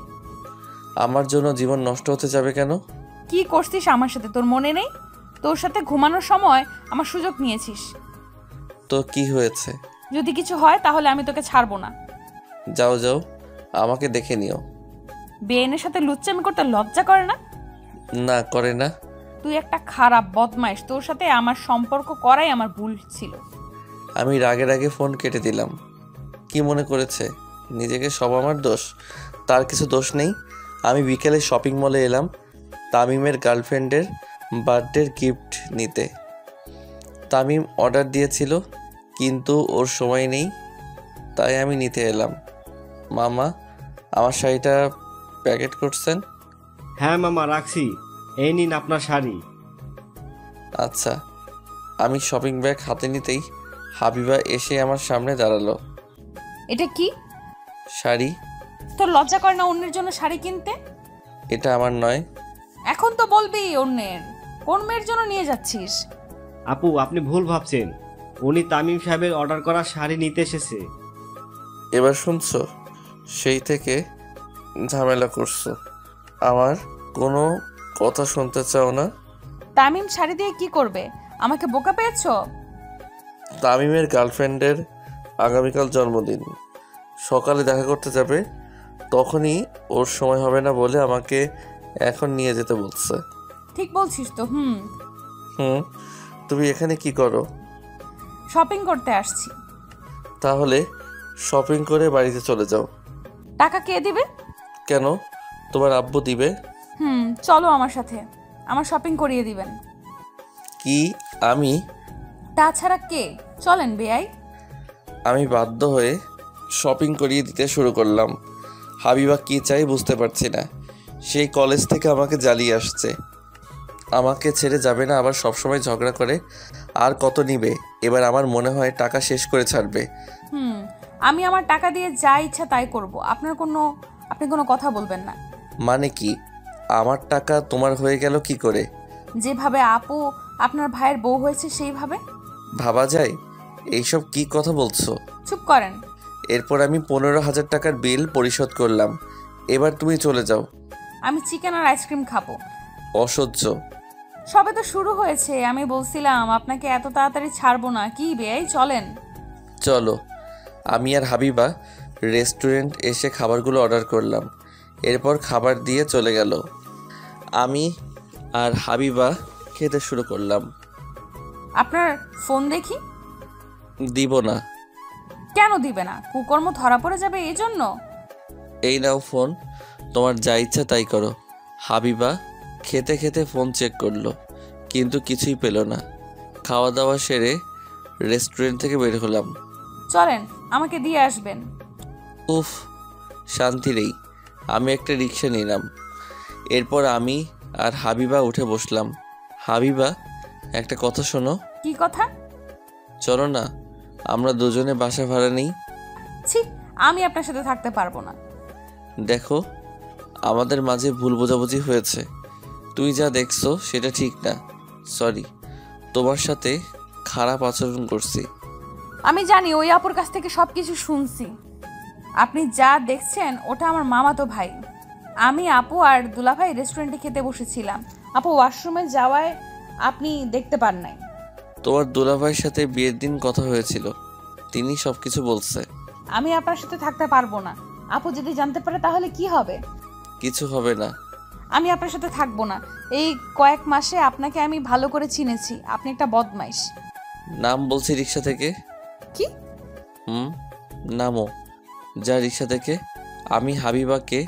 আমার জন্য জীবন নষ্ট হতে যাবে কেন? কি করছিস আমার সাথে তোর মনে নেই? তোর সাথে ঘুমানোর সময় আমার সুযোগ নিয়েছিস। তো কি হয়েছে? যদি কিছু হয় তাহলে আমি তোকে ছাড়বো না। যাও যাও, আমাকে দেখে নিও। বেআইনের সাথে লুচ্চামি করতে লজ্জা করে না? না, করে না। তুই একটা খারাপ বদমাইশ। তোর সাথে আমার সম্পর্ক করাই আমার ভুল ছিল। আমি রাগের আগে ফোন কেটে দিলাম। কি মনে করেছে নিজেকে সব আমার দোষ? তার কিছু দোষ নেই। আমি বিকেলে শপিং মলে এলাম তামিমের গার্লফ্রেন্ডের বার্থডের গিফট নিতে। তামিম অর্ডার দিয়েছিল, কিন্তু ওর সময় নেই, তাই আমি নিতে এলাম। মামা, আমার শাড়িটা প্যাকেট করছেন? হ্যাঁ মামা, রাখছি। এই নিন আপনার শাড়ি। আচ্ছা। আমি শপিং ব্যাগ হাতে নিতেই হাবিবা এসে আমার সামনে দাঁড়ালো। এটা কি? শাড়ি। তোর লজ্জা করে না অন্যের জন্য শাড়ি কিনতে? এটা আমার নয়। এখন তো বলবি অন্যের। কোন মেয়ের জন্য নিয়ে যাচ্ছিস? আপু, আপনি ভুল ভাবছেন। উনি তামিম সাহেবের অর্ডার করা শাড়ি নিতে এসেছে। এবার শুনছো? সেই থেকে ঝামেলা করছো, আমার কোনো কথা শুনতে চাও না। তামিম শাড়ি দিয়ে কি করবে? আমাকে বোকা পেয়েছো? তামিমের গার্লফ্রেন্ডের আগামীকাল জন্মদিন, সকালে দেখা করতে যাবে। তখনই ওর সময় হবে না বলে আমাকে এখন নিয়ে যেতে বলছে। ঠিক বলছিস তো। তুমি এখানে কি করো? শপিং করতে আসছি। তাহলে শপিং করে বাড়িতে চলে যাও। টাকা কে দিবে? কেন, তোমার আব্বু দিবে। চলো আমার সাথে, আমার শপিং করিয়ে দিবেন। কি আমি? তাছাড়া কে? চলেন বেয়াই। আমি বাধ্য হয়ে শপিং করিয়ে দিতে শুরু করলাম। হাবিবা কি চাই বুঝতে পারছি না। সেই কলেজ থেকে আমাকে জ্বালিয়ে আসছে, আমাকে ছেড়ে যাবে না, আবার সবসময় ঝগড়া করে। আর কত নিবে? এবার আমার মনে হয় টাকা শেষ করে ছাড়বে। আমি আমার টাকা দিয়ে যা ইচ্ছা তাই করব। আপনি কোনো কথা বলবেন না। মানে কি? আমার টাকা তোমার হয়ে গেল কি করে? যেভাবে আপু আপনার ভাইয়ের বউ হয়েছে সেইভাবে। ভাবা যায়? এইসব কি কথা বলছো? চুপ করেন। এরপর আমি 15,000 টাকার বিল পরিশোধ করলাম। এবার তুমি চলে যাও। আমি চিকেন আর আইসক্রিম খাবো। অসহ্য। সবে তো শুরু হয়েছে। আমি বলছিলাম আপনাকে এত তাড়াতাড়ি ছাড়বো না। কি বেয়াই, চলেন। চলো। আমি আর হাবিবা রেস্টুরেন্ট এসে খাবারগুলো অর্ডার করলাম। এরপর খাবার দিয়ে চলে গেল। আমি আর হাবিবা খেতে শুরু করলাম। আপনার ফোন দেখি। দিব না। কেন দিবে না? কুকর্ম ধরা পড়ে যাবে এই জন্য? এই নাও ফোন, তোমার যা ইচ্ছা তাই করো। হাবিবা খেতে খেতে ফোন চেক করলো, কিন্তু কিছুই পেল না। খাওয়া দাওয়া সেরে রেস্টুরেন্ট থেকে বের হলাম। চলেন, আমাকে দিয়ে আসবেন। উফ, শান্তি নেই। আমি একটা রিক্সা নিলাম। এরপর আমি আর হাবিবা উঠে বসলাম। হাবিবা, একটা কথা শোনো। কি কথা? চলো না, আমরা দুজনে বাসা ভাড়া নেই। ছি, আমি আপনার সাথে থাকতে পারবো না। দেখো, আমাদের মাঝে ভুল বোঝাবুঝি হয়েছে। তুই যা দেখছো সেটা ঠিক না। সরি, তোমার সাথে খারাপ আচরণ করছি। আমি জানি, ওই আপুর কাছ থেকে সবকিছু শুনছি। আপনি যা দেখছেন ওটা আমার মামাতো ভাই। আমি, আপু আর দুলাভাই রেস্টুরেন্টে খেতে বসেছিলাম। আপু ওয়াশরুমে যাওয়ায় আপনি দেখতে পান নাই। তোমার দুলাভাইয়ের সাথে বিয়ের দিন কথা হয়েছিল, তিনি সবকিছু বলছে। আমি আপনার সাথে থাকতে পারবো না। আপু যদি জানতে পারে তাহলে কি হবে? কিছু হবে না। আমি আপনার সাথে থাকবো না। এই কয়েক মাসে আপনাকে আমি ভালো করে চিনেছি, আপনি একটা বদমাইশ। নাম বলছি রিক্সা থেকে। কি? নামো। যা রিক্সা থেকে। আমি হাবিবাকে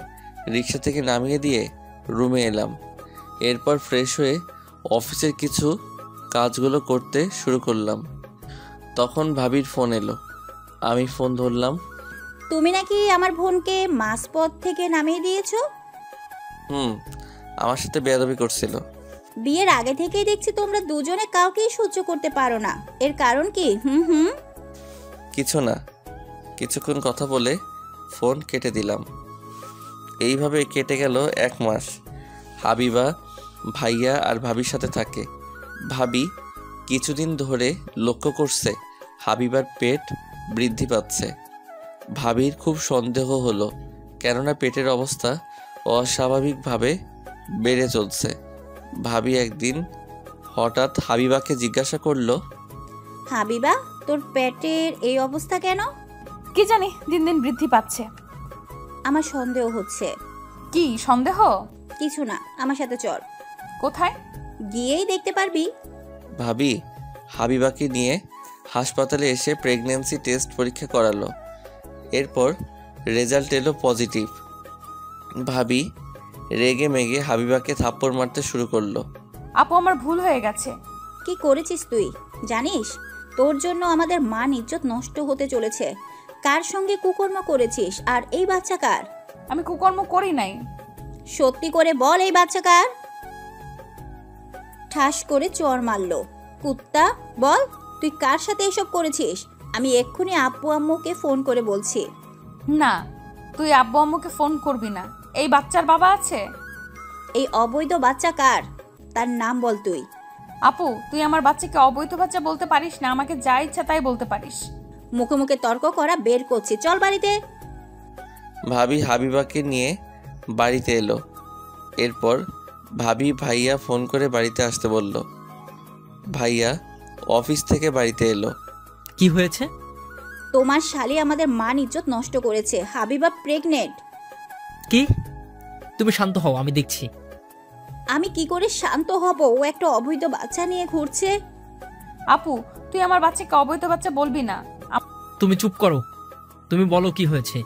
রিক্সা থেকে নামিয়ে দিয়ে রুমে এলাম। এরপর ফ্রেশ হয়ে অফিসের কিছু কাজগুলো করতে শুরু করলাম। তখন ভাবির ফোন এলো। আমি ফোন ধরলাম। তুমি নাকি আমার বোনকে মাঝপথ থেকে নামিয়ে দিয়েছো? আমার সাথে বেয়াদবি করছিল। বিয়ের আগে থেকেই দেখছি তোমরা দুজনে কাউকেই সহ্য করতে পারো না। এর কারণ কি? কিছু না। কিছুক্ষণ কথা বলে ফোন কেটে দিলাম। এইভাবে কেটে গেল 1 মাস। হাবিবা ভাইয়া আর ভাবির সাথে থাকে। ভাবি কিছুদিন ধরে লক্ষ্য করছে হাবিবার পেট বৃদ্ধি পাচ্ছে। ভাবির খুব সন্দেহ হলো, কেননা পেটের অবস্থা অস্বাভাবিকভাবে বেড়ে চলছে। ভাবি একদিন হঠাৎ হাবিবাকে জিজ্ঞাসা করলো, হাবিবা, তোর পেটের এই অবস্থা কেন? কি জানি, দিন দিন বৃদ্ধি পাচ্ছে। আমার সন্দেহ হচ্ছে। কি সন্দেহ? কিছু না, আমার সাথে চল। কোথায়? গিয়েই দেখতে পারবি। ভাবি হাবিবাকে নিয়ে হাসপাতালে এসে প্রেগন্যান্সি টেস্ট পরীক্ষা করালো। এরপর রেজাল্ট এলো পজিটিভ। ভাবি রেগে মেগে হাবিবাকে থাপ্পড় মারতে শুরু করলো। আপু, আমার ভুল হয়ে গেছে। কি করেছিস তুই জানিস? তোর জন্য আমাদের মান ইজ্জত নষ্ট হতে চলেছে। কার সঙ্গে কুকর্ম করেছিস? আর এই বাচ্চা কার? আমি কুকর্ম করি নাই। সত্যি করে বল, এই বাচ্চা কার? ঠাস করে চর মারলো। কুত্তা, বল তুই কার সাথে এসব করেছিস? আমি এক্ষুনি আব্বু আম্মুকে ফোন করে বলছি। না, তুই আব্বু আম্মুকে ফোন করবি না। এই বাচ্চার বাবা আছে। এই অবৈধ বাচ্চা কার? তার নাম বল তুই। আপু, তুই আমার বাচ্চাকে অবৈধ বাচ্চা বলতে পারিস না। আমাকে যা ইচ্ছা তাই বলতে পারিস। মুখে মুখে তর্ক করা বের করছি, চল বাড়িতে। ভাবি হাবিবাকে নিয়ে বাড়িতে এলো। এরপর ভাবি ভাইয়া ফোন করে বাড়িতে আসতে বলল। ভাইয়া অফিস থেকে বাড়িতে এলো। কি হয়েছে? তোমার শালি আমাদের মান ইজ্জত নষ্ট করেছে। হাবিবা প্রেগনেন্ট। কি? তুমি শান্ত হও, আমি দেখছি। আমি কি করে শান্ত হব? ও একটা অবৈধ বাচ্চা নিয়ে ঘুরছে। আপু, তুই আমার বাচ্চাকে অবৈধ বাচ্চা বলবি না। তুমি চুপ করো, তুমি বলো কি হয়েছে।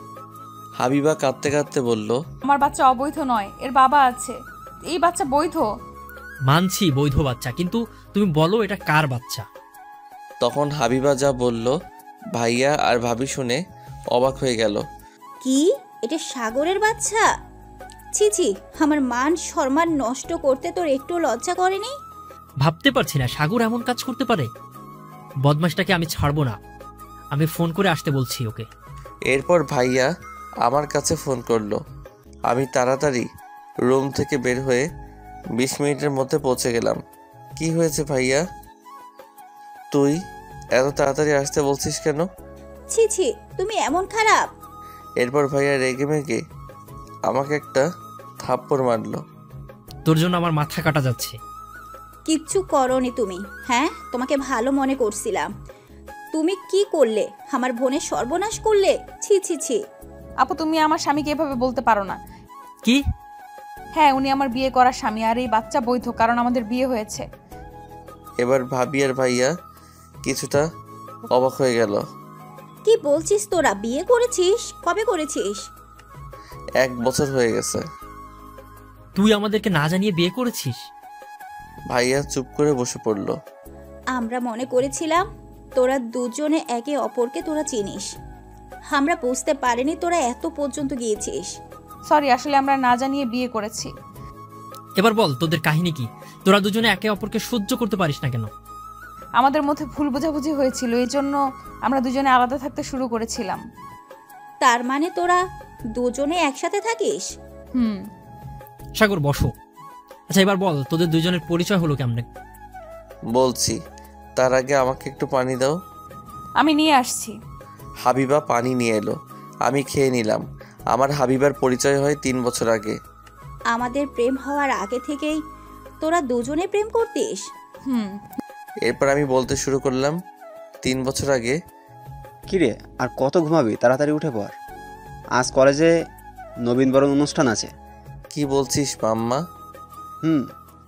হাবিবা কাঁদতে কাঁদতে বলল, আমার বাচ্চা অবৈধ নয়, এর বাবা আছে। এই বাচ্চা বৈধ। মানছি বৈধ বাচ্চা, কিন্তু তুমি বলো এটা কার বাচ্চা। তখন হাবিবা যা বলল ভাইয়া আর ভাবি শুনে অবাক হয়ে গেল। কি? এটা সাগরের বাচ্চা? ছি ছি, আমার মান সম্মান নষ্ট করতে তোর একটু লজ্জা করেনি? ভাবতে পারছি না সাগর এমন কাজ করতে পারে। বদমাশটাকে আমি ছাড়বো না। আমি ফোন করে আসতে বলছি ওকে। এরপর ভাইয়া আমার কাছে ফোন করলো। আমি তাড়াতাড়ি রুম থেকে বের হয়ে 20 মিনিটের মধ্যে পৌঁছে গেলাম। কি হয়েছে ভাইয়া? তুই এত তাড়াতাড়ি আসতে বলছিস কেন? ছি ছি, তুমি এমন খারাপ? এরপর ভাইয়া রেগে মেগে আমাকে একটা থাপ্পড় মারলো। তোর জন্য আমার মাথা কাটা যাচ্ছে। কিচ্ছু করনি তুমি। হ্যাঁ, তোমাকে ভালো মনে করছিলাম। তুমি কি করলে? আমার বোনের সর্বনাশ করলে। ছি ছি ছি। আপু, তুমি আমার স্বামীকে এভাবে বলতে পারো না। কি? হ্যাঁ, উনি আমার বিয়ে করা স্বামী, আর এই বাচ্চা বৈধ, কারণ আমাদের বিয়ে হয়েছে। এবার ভাবি আর ভাইয়া কিছুটা অবাক হয়ে গেল। কি বলছিস তোরা? বিয়ে করেছিস? কবে করেছিস? 1 বছর হয়ে গেছে। তুই আমাদেরকে না জানিয়ে বিয়ে করেছিস? ভাইয়া চুপ করে বসে পড়ল। আমরা মনে করেছিলাম তোরা দুজনে একে অপরকে তোরা চিনিস। আমরা বুঝতে পারিনি তোরা এত পর্যন্ত গিয়েছিস। সরি, আসলে আমরা না জানিয়ে বিয়ে করেছি। এবার বল তোদের কাহিনী কি? তোরা দুজনে একে অপরকে সহ্য করতে পারিস না কেন? আমাদের মধ্যে ভুল বোঝাবুঝি হয়েছিল, এই জন্য আমরা দুজনে আলাদা থাকতে শুরু করেছিলাম। তার মানে তোরা দুজনে একসাথে থাকিস? সাগর বসো। আচ্ছা এবার বল তোদের দুজনের পরিচয় হলো কেমনে? বলছি, তার আগে আমাকে একটু পানি দাও। আমি নিয়ে আসছি। হাবিবা পানি নিয়ে এলো, আমি খেয়ে নিলাম। আমার হাবিবার পরিচয় হয় 3 বছর আগে। আমাদের প্রেম হওয়ার আগে থেকেই তোরা দুজনে প্রেম করতিস? এরপর আমি বলতে শুরু করলাম, 3 বছর আগে। কিরে, আর কত ঘুমাবি? তাড়াতাড়ি উঠে পড়, আজ কলেজে নবীনবরণ অনুষ্ঠান আছে। কি বলছিস মাম্মা?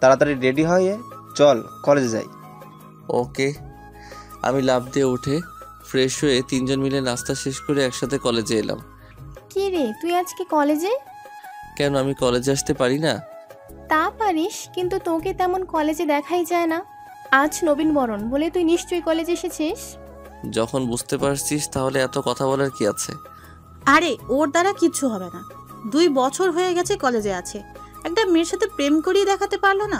তাড়াতাড়ি রেডি হয়ে চল কলেজে যাই। ওকে। আমি লাফ দিয়ে উঠে ফ্রেশ হয়ে 3 জন মিলে নাস্তা শেষ করে একসাথে কলেজে এলাম। কি রে, তুই আজকে কলেজে? কেন, আমি কলেজে আসতে পারি না? তা পারিস, কিন্তু তোকে তেমন কলেজে দেখাই যায় না। আজ নবীনবরণ বলে তুই নিশ্চয়ই কলেজে এসেছিস। যখন বুঝতে পারছিস তাহলে এত কথা বলার কি আছে? আরে ওর দ্বারা কিচ্ছু হবে না। 2 বছর হয়ে গেছে কলেজে আছে, একটা মেয়ের সাথে প্রেম করিয়ে দেখাতে পারলো না।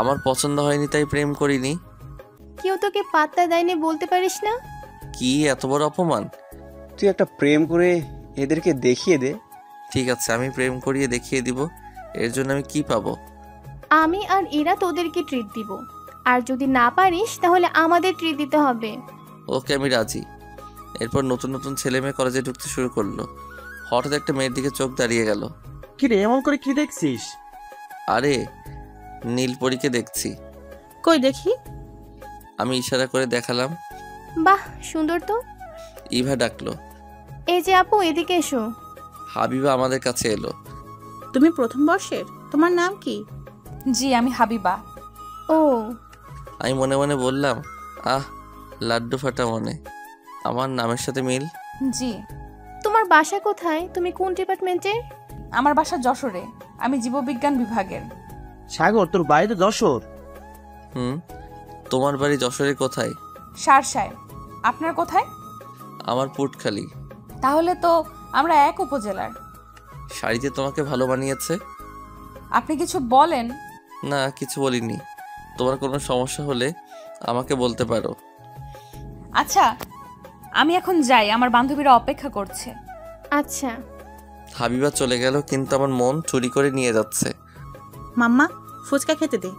আমার পছন্দ হয়নি তাই প্রেম করিনি। কেউ তোকে পাত্তা দেয়নি বলতে পারিস না? কি এত বড় অপমান? তুই একটা প্রেম করে এদেরকে দেখিয়ে দে। ঠিক আছে, আমি প্রেম করিয়ে দেখিয়ে দিব। এর জন্য আমি কি পাবো? আমি আর এরা তোদেরকে ট্রিট দিব, আর যদি না পারিস তাহলে আমাদের ট্রিট দিতে হবে। ওকে, আমি রাজি। এরপর নতুন নতুন ছেলে মেয়ে কলেজে ঢুকতে শুরু করলো। হঠাৎ একটা মেয়ের দিকে চোখ দাঁড়িয়ে গেল। কি রে, এমন করে কি দেখছিস? আরে নীলপরীকে দেখছি। কই দেখি। আমি ইশারা করে দেখালাম। বাহ, সুন্দর তো। ইভা ডাকলো, এই যে আপু, এদিকে এসো। হাবিবা আমাদের কাছে এলো। তুমি প্রথম বর্ষের? তোমার নাম কি? জি, আমি হাবিবা। ও। আমি মনে মনে বললাম, আহ, লাড্ডু ফাটা মনে। আমার নামের সাথে মিল। জি। তোমার বাসা কোথায়? তুমি কোন ডিপার্টমেন্টের? আমার বাসা যশোরে, আমি জীববিজ্ঞান বিভাগের। সাগর, তোর বাড়ি তো যশোর। তোমার বাড়ি যশোরের কোথায়? শার্শায়। আপনার কোথায়? আমার পুটখালি। তাহলে তো আমরা এক উপজেলার। শাড়িতে তোমাকে ভালো মানিয়েছে। আপনি কিছু বলেন? না, কিছু বলিনি। তোমার কোনো সমস্যা হলে আমাকে বলতে পারো। আচ্ছা, আমি এখন যাই, আমার বান্ধবীরা অপেক্ষা করছে। আচ্ছা। হাবিবা চলে গেল, কিন্তু আমার মন চুরি করে নিয়ে যাচ্ছে। মাম্মা, ফুচকা খেতে দে।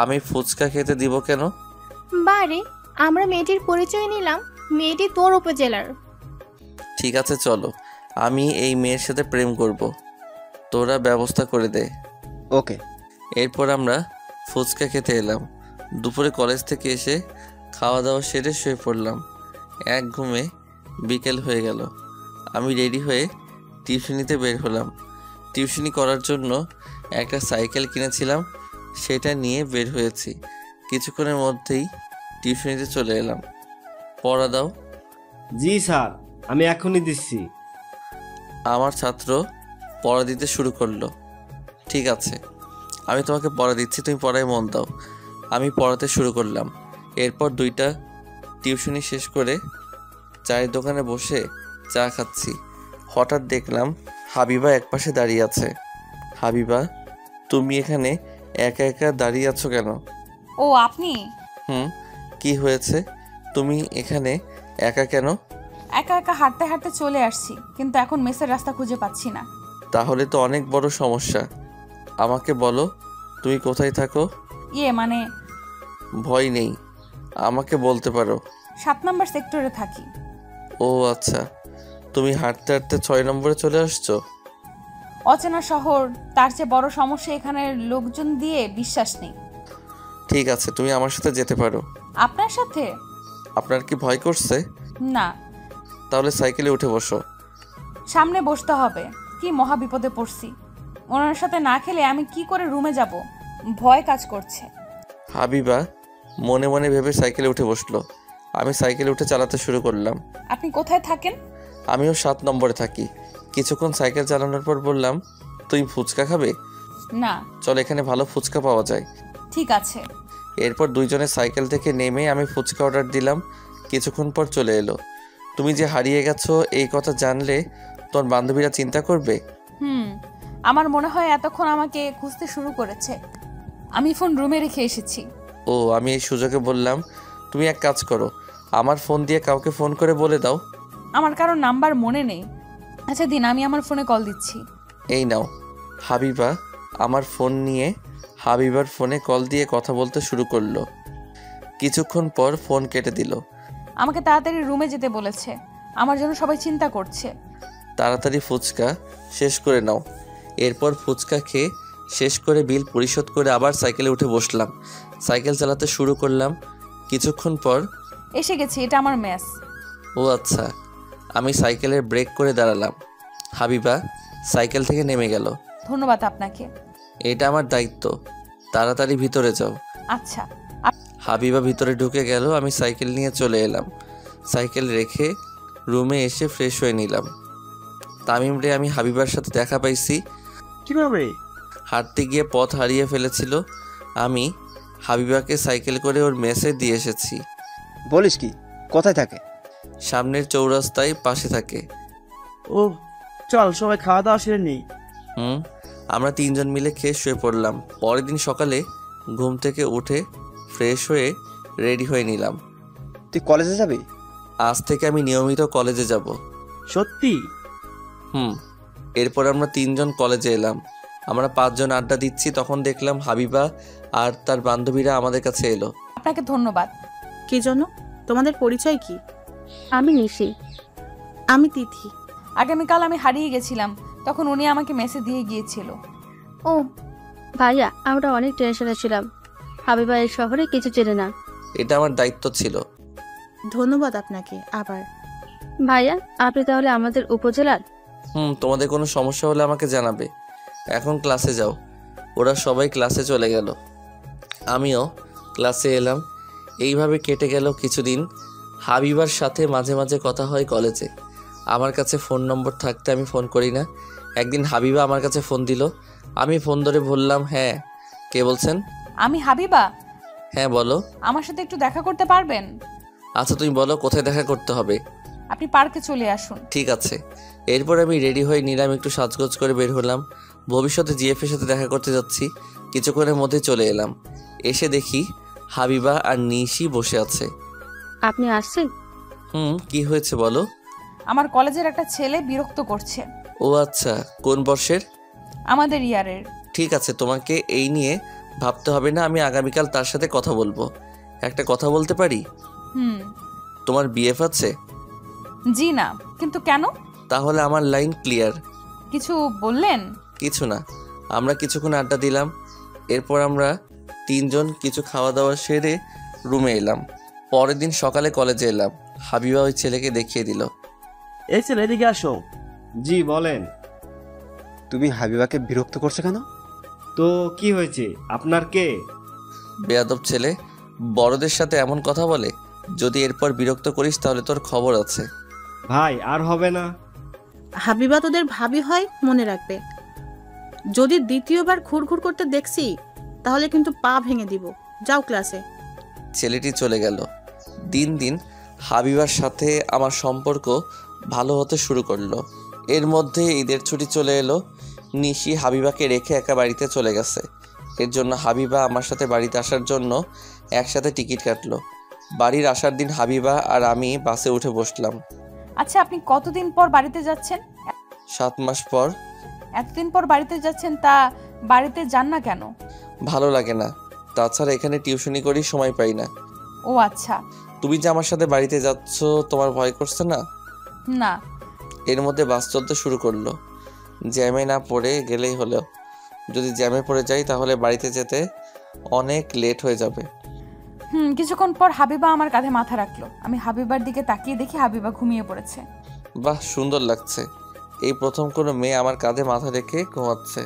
আমি ফুচকা খেতে দিব কেন? বারে, আমরা মেয়েটির পরিচয় নিলাম, মেয়েটি তোর উপজেলার। ঠিক আছে চলো, আমি এই মেয়ের সাথে প্রেম করব, তোরা ব্যবস্থা করে দে। ওকে। এরপর আমরা ফুচকা খেতে এলাম। দুপুরে কলেজ থেকে এসে খাওয়া দাওয়া সেরে শুয়ে পড়লাম। এক ঘুমে বিকেল হয়ে গেল। আমি রেডি হয়ে টিউশনিতে বের হলাম। টিউশনি করার জন্য একটা সাইকেল কিনেছিলাম, সেটা নিয়ে বের হয়েছি। কিছুক্ষণের মধ্যেই টিউশনিতে চলে এলাম। পড়া দাও। জি স্যার, আমি এখনই দিচ্ছি। আমার ছাত্র পড়া দিতে শুরু করলো। ঠিক আছে, আমি তোমাকে পড়া দিচ্ছি, তুমি পড়ায় মন দাও। আমি পড়াতে শুরু করলাম। এরপর 2টা টিউশনি শেষ করে চায়ের দোকানে বসে চা খাচ্ছি। হঠাৎ দেখলাম হাবিবা একপাশে দাঁড়িয়ে আছে। হাবিবা, তুমি এখানে একা একা দাঁড়িয়ে আছো কেন? ও আপনি? কি হয়েছে? তুমি এখানে একা কেন? একা একা হাঁটতে হাঁটতে চলে আসছি, কিন্তু এখন মেসের রাস্তা খুঁজে পাচ্ছি না। তাহলে তো অনেক বড় সমস্যা। আমাকে বলো তুমি কোথায় থাকো? মানে ভয় নেই, আমাকে বলতে পারো। 7 নম্বর সেক্টরে থাকি। ও আচ্ছা, তুমি হাঁটতে হাঁটতে 6 নম্বরে চলে আসছো? অচেনা শহর, তার চেয়ে বড় সমস্যা এখানের লোকজন দিয়ে বিশ্বাস নেই। ঠিক আছে, তুমি আমার সাথে যেতে পারো। আপনার সাথে? আপনার কি ভয় করছে? না। তাহলে সাইকেলে উঠে বসো। সামনে বসতে হবে, কি মহা বিপদে পড়ছি। ওনার সাথে না খেলে আমি কি করে রুমে যাব, ভয় কাজ করছে। হাবিবা মনে মনে ভেবে সাইকেলে উঠে বসলো। আমি সাইকেলে উঠে চালাতে শুরু করলাম। আপনি কোথায় থাকেন? আমিও 7 নম্বরে থাকি। কিছুক্ষণ সাইকেল চালানোর পর বললাম, তুই ফুচকা খাবে? না। চল, এখানে ভালো ফুচকা পাওয়া যায়। ঠিক আছে। এরপর দুইজনে সাইকেল থেকে নেমে আমি ফুচকা অর্ডার দিলাম। কিছুক্ষণ পর চলে এলো। তুমি যে হারিয়ে গেছো এই কথা জানলে তোর বান্ধবীরা চিন্তা করবে। আমার মনে হয় এতক্ষণ আমাকে খুঁজতে শুরু করেছে। আমি ফোন রুমে রেখে এসেছি। ও, আমি এই সুযোগে বললাম, তুমি এক কাজ করো, আমার ফোন দিয়ে কাউকে ফোন করে বলে দাও। আমার কারো নাম্বার মনে নেই। আচ্ছা দিন, আমি আমার ফোনে কল দিচ্ছি। এই নাও। হাবিবা আমার ফোন নিয়ে হাবিবার ফোনে কল দিয়ে কথা বলতে শুরু করলো। কিছুক্ষণ পর ফোন কেটে দিল। আমাকে তাড়াতাড়ি রুমে যেতে বলেছে। আমার জন্য সবাই চিন্তা করছে। তাড়াতাড়ি ফুচকা শেষ করে নাও। এরপর ফুচকা খেয়ে শেষ করে বিল পরিশোধ করে আবার সাইকেলে উঠে বসলাম। সাইকেল চালাতে শুরু করলাম। কিছুক্ষণ পর এসে গেছি, এটা আমার মেস। ও আচ্ছা। আমি সাইকেলের ব্রেক করে দাঁড়ালাম। হাবিবা সাইকেল থেকে নেমে গেল। ধন্যবাদ আপনাকে। এটা আমার দায়িত্ব। তাড়াতাড়ি ভিতরে যাও। আচ্ছা। হাবিবা ভিতরে ঢুকে গেল। আমি সাইকেল নিয়ে চলে এলাম। সাইকেল রেখে রুমে এসে ফ্রেশ হয়ে নিলাম। তামিম রে আমি হাবিবার সাথে দেখা পাইছি। কিভাবে? হাঁটতে গিয়ে পথ হারিয়ে ফেলেছিল। আমি হাবিবাকে সাইকেল করে ওর মেসে দিয়ে এসেছি। বলিস কি? কোথায় থাকে? সামনের চৌরাস্তায় পাশে থাকে। ও চল, সবাই খাওয়া দাওয়া সেরে নেই। আমরা 3 জন মিলে খেয়ে শুয়ে পড়লাম। পরের দিন সকালে ঘুম থেকে উঠে ফ্রেশ হয়ে রেডি হয়ে নিলাম। তুই কলেজে যাবি? আজ থেকে আমি নিয়মিত কলেজে যাব। সত্যি? এরপর আমরা 3 জন কলেজে এলাম। আমরা 5 জন আড্ডা দিচ্ছি, তখন দেখলাম হাবিবা আর তার বান্ধবীরা আমাদের কাছে এলো। আপনাকে ধন্যবাদ। কি জন্য? তোমাদের পরিচয় কি? আমি নিশি। আমি তিথি। আগামীকাল আমি হারিয়ে গেছিলাম, তখন উনি আমাকে মেসেজ দিয়ে গিয়েছিল। ও ভাইয়া, আমরা অনেক টেনশনে ছিলাম। হাবিবা এই শহরে কিছু চেনে না। এটা আমার দায়িত্ব ছিল। ধন্যবাদ আপনাকে। আবার ভাইয়া, আপনি তাহলে আমাদের উপজেলার? তোমাদের কোনো সমস্যা হলে আমাকে জানাবে। এখন ক্লাসে যাও। ওরা সবাই ক্লাসে চলে গেল। আমিও ক্লাসে এলাম। এইভাবে কেটে গেল কিছুদিন। হাবিবার সাথে মাঝে মাঝে কথা হয় কলেজে। আমার কাছে ফোন নম্বর থাকতে আমি ফোন করি না। একদিন হাবিবা আমার কাছে ফোন দিল। আমি ফোন ধরে বললাম, হ্যাঁ, কে বলছেন? আমি হাবিবা। হ্যাঁ বলো। আমার সাথে একটু দেখা করতে পারবেন? আচ্ছা তুমি বলো কোথায় দেখা করতে হবে। আপনি পার্কে চলে আসুন। ঠিক আছে। এরপর আমি রেডি হয়ে নিলাম, একটু সাজগোজ করে বের হলাম। ভবিষ্যতে জিএফের সাথে দেখা করতে যাচ্ছি। কিছুক্ষণের মধ্যে চলে এলাম। এসে দেখি হাবিবা আর নিশি বসে আছে। আপনি আসছেন? কি হয়েছে বলো। আমার কলেজের একটা ছেলে বিরক্ত করছে। ও আচ্ছা, কোন বর্ষের? আমাদের ইয়ারের। ঠিক আছে, তোমাকে এই নিয়ে ভাবতে হবে না। আমি আগামীকাল তার সাথে কথা বলবো। একটা কথা বলতে পারি? তোমার বিএফ আছে? জি না। কিন্তু কেন? তাহলে আমার লাইন ক্লিয়ার। কিছু বললেন? কিছু না। আমরা কিছুক্ষণ আড্ডা দিলাম। এরপর আমরা 3 জন কিছু খাওয়া দাওয়া সেরে রুমে এলাম। পরের দিন সকালে কলেজে এলাম। হাবিবা ওই ছেলেকে দেখিয়ে দিল। এই ছেলে, এদিকে আসো। জি বলেন। তুমি হাবিবাকে বিরক্ত করছো কেন? তো কি হয়েছে? আপনার কে? বেয়াদব ছেলে, বড়দের সাথে এমন কথা বলে। যদি এরপর বিরক্ত করিস তাহলে তোর খবর আছে। ভাই আর হবে না। হাবিবা তোদের ভাবি হয়, মনে রাখবে। যদি দ্বিতীয়বার ঘুরঘুর করতে দেখছি তাহলে কিন্তু পা ভেঙে দিব। যাও ক্লাসে। ছেলেটি চলে গেল। দিন দিন হাবিবার সাথে আমার সম্পর্ক ভালো হতে শুরু করলো। এর মধ্যে ঈদের ছুটি চলে এলো। নিশি হাবিবাকে রেখে একা বাড়িতে চলে গেছে। এর জন্য হাবিবা আমার সাথে বাড়িতে আসার জন্য একসাথে টিকিট কাটলো। বাড়ির আসার দিন হাবিবা আর আমি বাসে উঠে বসলাম। আচ্ছা, আপনি কতদিন পর বাড়িতে যাচ্ছেন? 7 মাস পর। এতদিন পর বাড়িতে যাচ্ছেন, তা বাড়িতে যান না কেন? ভালো লাগে না। তাছাড়া এখানে টিউশনি করি, সময় পাই না। ও আচ্ছা। তুমি যে আমার সাথে বাড়িতে যাচ্ছ, তোমার ভয় করছে না? না। এর মধ্যে বাস চলতে শুরু করলো। জ্যামে না পড়ে গেলেই হলো। যদি জ্যামে পড়ে যাই তাহলে বাড়িতে যেতে অনেক লেট হয়ে যাবে। কিছুক্ষণ পর হাবিবা আমার কাঁধে মাথা রাখলো। আমি হাবিবার দিকে তাকিয়ে দেখি হাবিবা ঘুমিয়ে পড়েছে। বাহ, সুন্দর লাগছে। এই প্রথম কোনো মেয়ে আমার কাঁধে মাথা রেখে ঘুমাচ্ছে।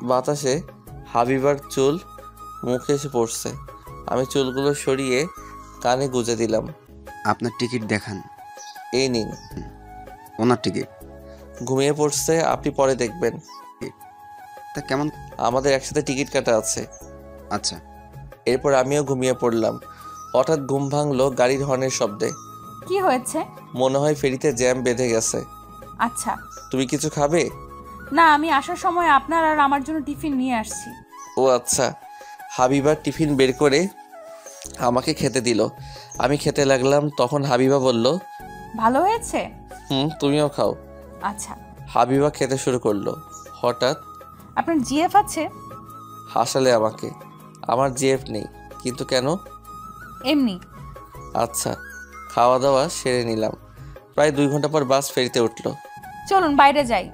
বাতাসে হাবিবার চুল মুখে এসে পড়ছে। আমি চুলগুলো সরিয়ে কানে গুজে দিলাম। আপনার টিকিট দেখান। এই নিন। ওনার টিকিট। ঘুমিয়ে পড়ছে, আপনি পরে দেখবেন। তা কেমন? আমাদের একসাথে টিকিট কাটা আছে। আচ্ছা। এরপর আমিও ঘুমিয়ে পড়লাম। হঠাৎ ঘুম ভাঙলো গাড়ির হর্নের শব্দে। কি হয়েছে? মনে হয় ফেরিতে জ্যাম বেঁধে গেছে। আচ্ছা। তুমি কিছু খাবে? না, আমি আসার সময় আপনার আর আমার জন্য টিফিন নিয়ে আসছি। ও আচ্ছা। হাবিবা টিফিন বের করে আমাকে খেতে দিল। আমি খেতে লাগলাম, তখন হাবিবা বলল, ভালো হয়েছে? তুমিও খাও। আচ্ছা। হাবিবা খেতে শুরু করলো। হঠাৎ, আপনার জিএফ আছে? হাসালে আমাকে। আমার জিএফ নেই। কিন্তু কেন? এমনি। আচ্ছা। খাওয়া দাওয়া সেরে নিলাম। প্রায় 2 ঘন্টা পর বাস ফেরিতে উঠলো। চলুন বাইরে যাই।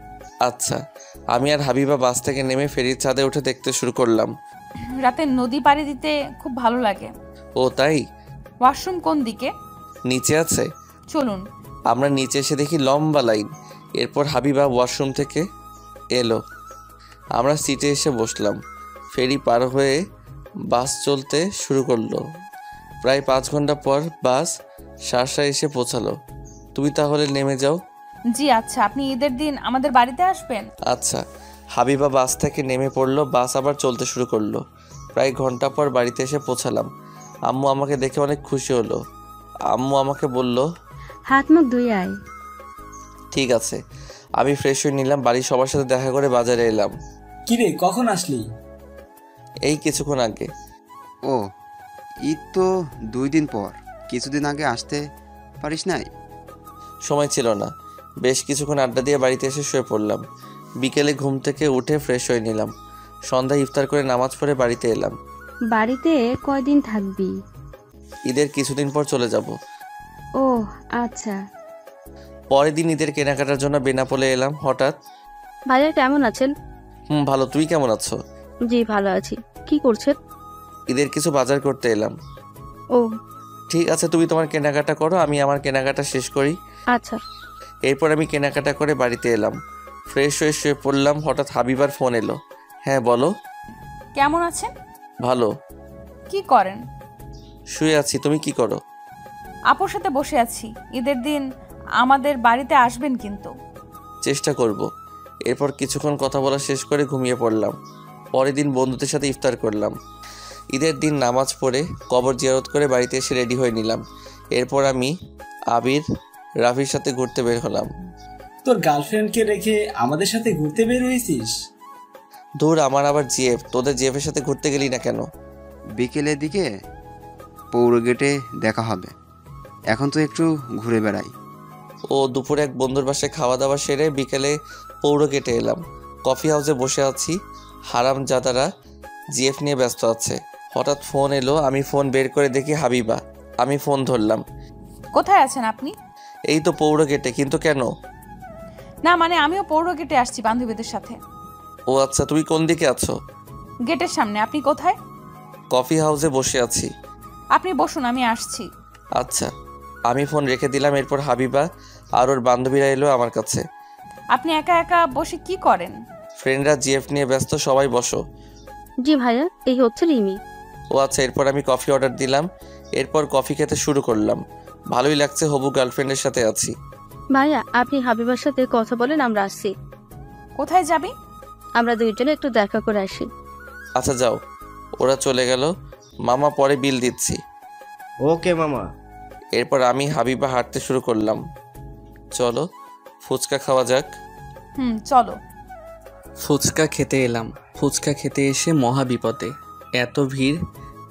আচ্ছা। আমি আর হাবিবা বাস থেকে নেমে ফেরির ছাদে উঠে দেখতে শুরু করলাম। রাতে নদী পাড়ি দিতে খুব ভালো লাগে। ও তাই? ওয়াশরুম কোন দিকে? নিচে আছে। চলুন। আমরা নিচে এসে দেখি লম্বা লাইন। এরপর হাবিবা ওয়াশরুম থেকে এলো। আমরা সিটে এসে বসলাম। ফেরি পার হয়ে বাস চলতে শুরু করলো। প্রায় 5 ঘন্টা পর বাস শার্শা এসে পৌঁছালো। তুমি তাহলে নেমে যাও। জি আচ্ছা। আপনি ঈদের দিন আমাদের বাড়িতে আসবেন? আচ্ছা। হাবিবা বাস থেকে নেমে পড়লো। বাস আবার চলতে শুরু করলো। প্রায় ঘন্টা পর বাড়িতে এসে পৌঁছালাম। আম্মু আমাকে দেখে অনেক খুশি হলো। আম্মু আমাকে বলল, হাত মুখ ধুয়ে আয়। ঠিক আছে। আমি ফ্রেশ হয়ে নিলাম। বাড়ির সবার সাথে দেখা করে বাজারে এলাম। কিরে, কখন আসলি? এই কিছুক্ষণ আগে। ও, ঈদ তো 2 দিন পর। কিছুদিন আগে আসতে পারিস নাই? সময় ছিল না। বেশ কিছুক্ষণ আড্ডা দিয়ে বাড়িতে এসে শুয়ে পড়লাম। বিকেলে ঘুম থেকে উঠে ফ্রেশ হয়ে নিলাম। সন্ধ্যায় ইফতার করে নামাজ পড়ে বাড়িতে এলাম। বাড়িতে কয়দিন থাকবি? ঈদের কিছুদিন পর চলে যাব। ও আচ্ছা। পরের দিন ঈদের কেনাকাটার জন্য বেনাপোলে এলাম। হঠাৎ, ভাইয়া কেমন আছেন? ভালো। তুই কেমন আছো? জি ভালো আছি। কি করছেন? ঈদের কিছু বাজার করতে এলাম। ও ঠিক আছে, তুমি তোমার কেনাকাটা করো, আমি আমার কেনাকাটা শেষ করি। আচ্ছা। এরপর আমি কেনাকাটা করে বাড়িতে এলাম। ফ্রেশ হয়ে শুয়ে পড়লাম। হঠাৎ হাবিবার ফোন এলো। হ্যাঁ বলো। কেমন আছেন? ভালো। কি করেন? শুয়ে আছি। তুমি কি করো? আপুর সাথে বসে আছি। ঈদের দিন আমাদের বাড়িতে আসবেন কিন্তু। চেষ্টা করব। এরপর কিছুক্ষণ কথা বলা শেষ করে ঘুমিয়ে পড়লাম। পরের দিন বন্ধুদের সাথে ইফতার করলাম। ঈদের দিন নামাজ পড়ে কবর জিয়ারত করে বাড়িতে এসে রেডি হয়ে নিলাম। এরপর আমি আবির, রাফির সাথে ঘুরতে বের হলাম। তোর গার্লফ্রেন্ডকে রেখে আমাদের সাথে ঘুরতে বের হয়েছিস? দূর, আমার আবার জিএফ। তোদের জিএফের সাথে ঘুরতে গেলি না কেন? বিকেলের দিকে পৌর গেটে দেখা হবে। এখন তো একটু ঘুরে বেড়াই। ও, দুপুরে এক বন্ধুর বাসায় খাওয়া দাওয়া সেরে বিকেলে পৌর গেটে এলাম। কফি হাউসে বসে আছি। হারামজাদারা জিএফ নিয়ে ব্যস্ত আছে। হঠাৎ ফোন এলো। আমি ফোন বের করে দেখি হাবিবা। আমি ফোন ধরলাম। কোথায় আছেন আপনি? এই তো পৌর গেটে। কিন্তু কেন? না মানে আমিও পৌর গেটে আসছি বান্ধবীদের সাথে। ও আচ্ছা। তুমি কোন দিকে আছো? গেটের সামনে। আপনি কোথায়? কফি হাউসে বসে আছি। আপনি বসুন, আমি আসছি। আচ্ছা। আমি ফোন রেখে দিলাম। এরপর হাবিবা আর ওর বান্ধবীরা এলো আমার কাছে। আপনি একা একা বসে কি করেন? ফ্রেন্ডরা জিএফ নিয়ে ব্যস্ত। সবাই বসো। জি ভাইয়া, এই হচ্ছে রিমি। ও আচ্ছা। এরপর আমি কফি অর্ডার দিলাম। এরপর কফি খেতে শুরু করলাম। ভালোই লাগছে, হবু গার্লফ্রেন্ডের সাথে আছি। ভাইয়া আপনি হাবিবার সাথে কথা বলেন, আমরা আসছি। কোথায় যাবি? আমরা দুইজনে একটু দেখা করে আসি। আচ্ছা যাও। ওরা চলে গেল। মামা পরে বিল দিচ্ছি। ওকে মামা। এরপর আমি হাবিবা হাঁটতে শুরু করলাম। চলো ফুচকা খাওয়া যাক। চলো। ফুচকা খেতে এলাম। ফুচকা খেতে এসে মহা বিপদে। এত ভিড়,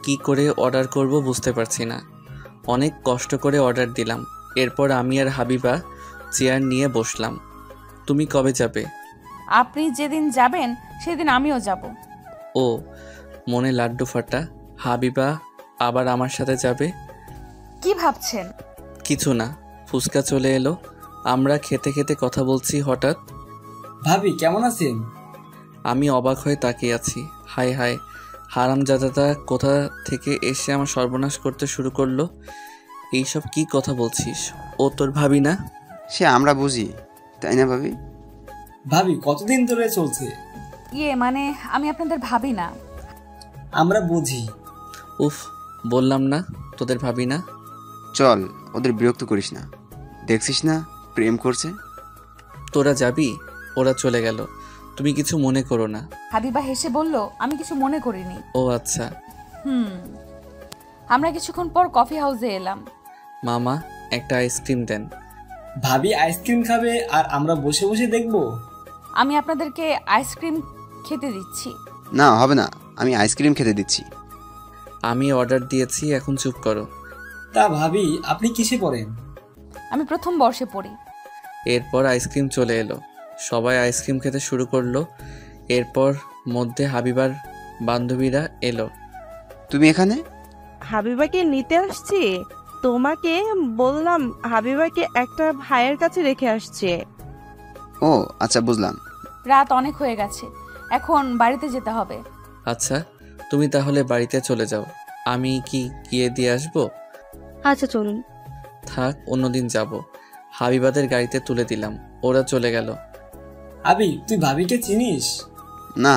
কি করে অর্ডার করব বুঝতে পারছি না। অনেক কষ্ট করে অর্ডার দিলাম। এরপর আমি আর হাবিবা চেয়ার নিয়ে বসলাম। তুমি কবে যাবে? আপনি যেদিন যাবেন সেদিন আমিও যাব। ও, মনে লাড্ডু ফাটা। হাবিবা আবার আমার সাথে যাবে? কি ভাবছেন? কিছু না। ফুচকা চলে এলো। আমরা খেতে খেতে কথা বলছি। হঠাৎ, ভাবি কেমন আছেন? আমি অবাক হয়ে তাকিয়ে আছি। হায় হায়, হারামজাদাটা কোথা থেকে এসে আমার সর্বনাশ করতে শুরু করলো। এইসব কি কথা বলছিস? ও তোর ভাবি না? সে আমরা বুঝি, তাই না ভাবি? ভাবি কতদিন ধরে চলছে? মানে আমি আপনাদের ভাবি না। আমরা বুঝি। উফ, বললাম না তোদের ভাবি না। চল ওদের বিরক্ত করিস না, দেখছিস না প্রেম করছে। তোরা যাবি? ওরা চলে গেল, তুমি কিছু মনে করো না। হাবিবা হেসে বলল, আমি কিছু মনে করিনি। ও আচ্ছা। আমরা কিছুক্ষণ পর কফি হাউসে এলাম। মামা একটা আইসক্রিম দেন। ভাবি আইসক্রিম খাবে আর আমরা বসে বসে দেখব? আমি আপনাদেরকে আইসক্রিম খেতে দিচ্ছি। না হবে না, আমি আইসক্রিম খেতে দিচ্ছি। আমি অর্ডার দিয়েছি, এখন চুপ করো। তা ভাবি আপনি কিসে পড়েন? আমি প্রথম বর্ষে পড়ি। এরপর আইসক্রিম চলে এলো, সবাই আইসক্রিম খেতে শুরু করলো। এরপর মধ্যে হাবিবার বান্ধবীরা এলো। তুমি এখানে? হাবিবাকে নিতে আসছি। তোমাকে বললাম হাবিবাকে একটা ভাইয়ের কাছে রেখে আসছে। ও আচ্ছা, বুঝলাম। রাত অনেক হয়ে গেছে, এখন বাড়িতে যেতে হবে। আচ্ছা, তুমি তাহলে বাড়িতে চলে যাও, আমি কি গিয়ে দিয়ে আসবো? আচ্ছা চলুন। থাক, অন্যদিন যাব। হাবিবাদের গাড়িতে তুলে দিলাম, ওরা চলে গেল। আবি তুই ভাবিকে চিনিস? না।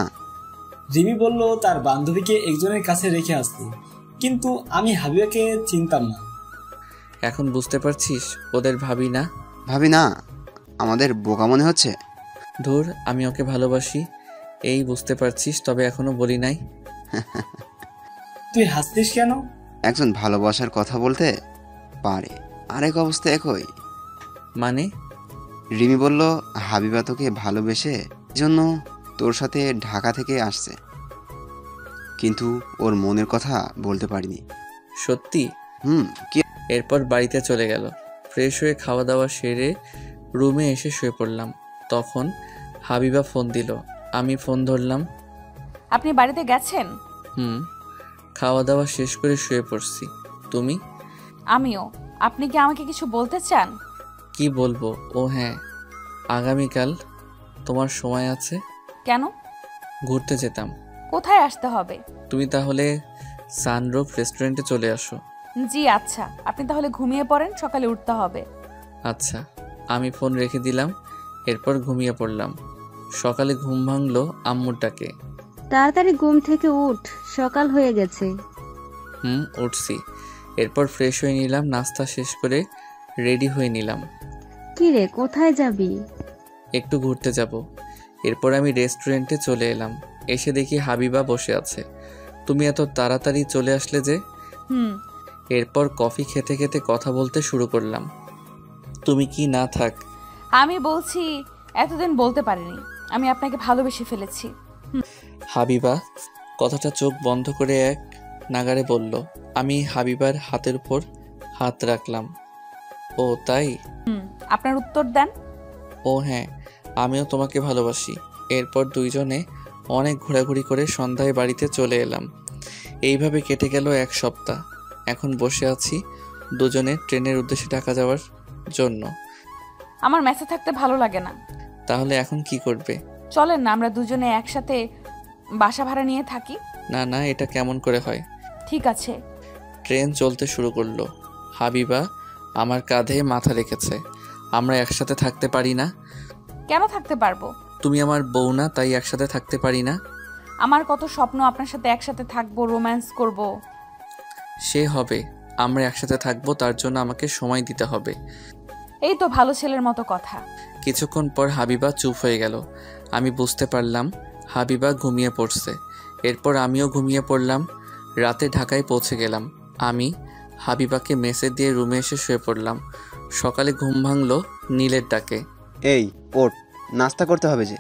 রিমি বলল তার বান্ধবীকে একজনের কাছে রেখে আসতে, কিন্তু আমি হাবিবাকে চিনতাম না। এখন বুঝতে পারছিস ওদের ভাবি না? ভাবি না? আমাদের বোকা মনে হচ্ছে? ধুর, আমি ওকে ভালোবাসি, এই বুঝতে পারছিস, তবে এখনো বলি নাই। তুই হাসছিস কেন? একজন ভালোবাসার কথা বলতে পারে, আরেক অবস্থা একই। মানে? রিমি বলল হাবিবা তোকে ভালোবেসে জন্য তোর সাথে ঢাকা থেকে আসছে, কিন্তু ওর মনের কথা বলতে পারিনি। সত্যি? কি? এরপর বাড়িতে চলে গেল। ফ্রেশ হয়ে খাওয়া দাওয়া সেরে রুমে এসে শুয়ে পড়লাম। তখন হাবিবা ফোন দিল, আমি ফোন ধরলাম। আপনি বাড়িতে গেছেন? খাওয়া দাওয়া শেষ করে শুয়ে পড়ছি। তুমি? আমিও। আপনি কি আমাকে কিছু বলতে চান? কি বলবো? ও হ্যাঁ, আগামীকাল তোমার সময় আছে? কেন? ঘুরতে যেতাম। কোথায় আসতে হবে? তুমি তাহলে সানরুফ রেস্টুরেন্টে চলে আসো। জি আচ্ছা, আপনি তাহলে ঘুমিয়ে পড়েন, সকালে উঠতে হবে। আচ্ছা। আমি ফোন রেখে দিলাম, এরপর ঘুমিয়ে পড়লাম। সকালে ঘুম ভাঙলো আম্মুর ডাকে। তাড়াতাড়ি ঘুম থেকে উঠ, সকাল হয়ে গেছে। উঠছি। এরপর ফ্রেশ হয়ে নিলাম, নাস্তা শেষ করে রেডি হয়ে নিলাম। কি রে, কোথায় যাবি? একটু ঘুরতে যাব। এরপর আমি রেস্টুরেন্টে চলে এলাম। এসে দেখি হাবিবা বসে আছে। তুমি এত তাড়াতাড়ি চলে আসলে যে? এরপর কফি খেতে খেতে কথা বলতে শুরু করলাম। তুমি কি না থাক? আমি বলছি এতদিন বলতে পারিনি, আমি আপনাকে ভালোবেসে ফেলেছি। হাবিবা কথাটা চোখ বন্ধ করে এক নাগারে বলল। আমি হাবিবার হাতের উপর হাত রাখলাম। ও তাই? আপনার উত্তর দেন। ও হ্যাঁ, আমিও তোমাকে ভালোবাসি। এরপর দুইজনে অনেক ঘোরাঘুরি করে সন্ধ্যায় বাড়িতে চলে এলাম। এইভাবে কেটে গেল এক সপ্তাহ। এখন বসে আছি দুজনে ট্রেনের উদ্দেশ্যে ঢাকা যাওয়ার জন্য। আমার মেসে থাকতে ভালো লাগে না। তাহলে এখন কি করবে? চলেন না আমরা দুজনে একসাথে বাসা ভাড়া নিয়ে থাকি। না না, এটা কেমন করে হয়? ঠিক আছে। ট্রেন চলতে শুরু করলো। হাবিবা আমার কাঁধে মাথা রেখেছে। আমরা একসাথে থাকতে পারি না? কেন থাকতে পারবো? তুমি আমার বউ না, তাই একসাথে থাকতে পারি না? আমার কত স্বপ্ন আপনার সাথে একসাথে থাকবো, রোম্যান্স করব। সে হবে, আমরা একসাথে থাকবো, তার জন্য আমাকে সময় দিতে হবে। এই তো ভালো ছেলের মতো কথা। কিছুক্ষণ পর হাবিবা চুপ হয়ে গেল। আমি বুঝতে পারলাম হাবিবা ঘুমিয়ে পড়ছে। এরপর আমিও ঘুমিয়ে পড়লাম। রাতে ঢাকায় পৌঁছে গেলাম। আমি হাবিবাকে মেসেজ দিয়ে রুমে এসে শুয়ে পড়লাম। সকালে ঘুম ভাঙলো নীলের ডাকে। এই ওঠ, নাস্তা করতে হবে যে।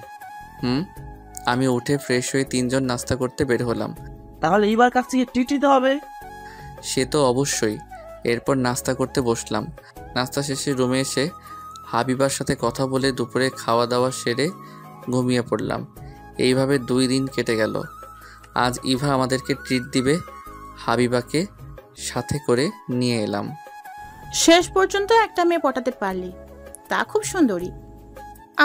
আমি উঠে ফ্রেশ হয়ে তিনজন নাস্তা করতে বের হলাম। তাহলে এইবার কাছ থেকে ট্রিট দিতে হবে। সে তো অবশ্যই। এরপর নাস্তা করতে বসলাম। নাস্তা শেষে রুমে এসে হাবিবার সাথে কথা বলে দুপুরে খাওয়া দাওয়া সেরে ঘুমিয়ে পড়লাম। এইভাবে 2 দিন কেটে গেল। আজ ইভা আমাদেরকে ট্রিট দিবে। হাবিবাকে সাথে করে নিয়ে এলাম। শেষ পর্যন্ত একটা মেয়ে পটাতে পারলি, তা খুব সুন্দরী।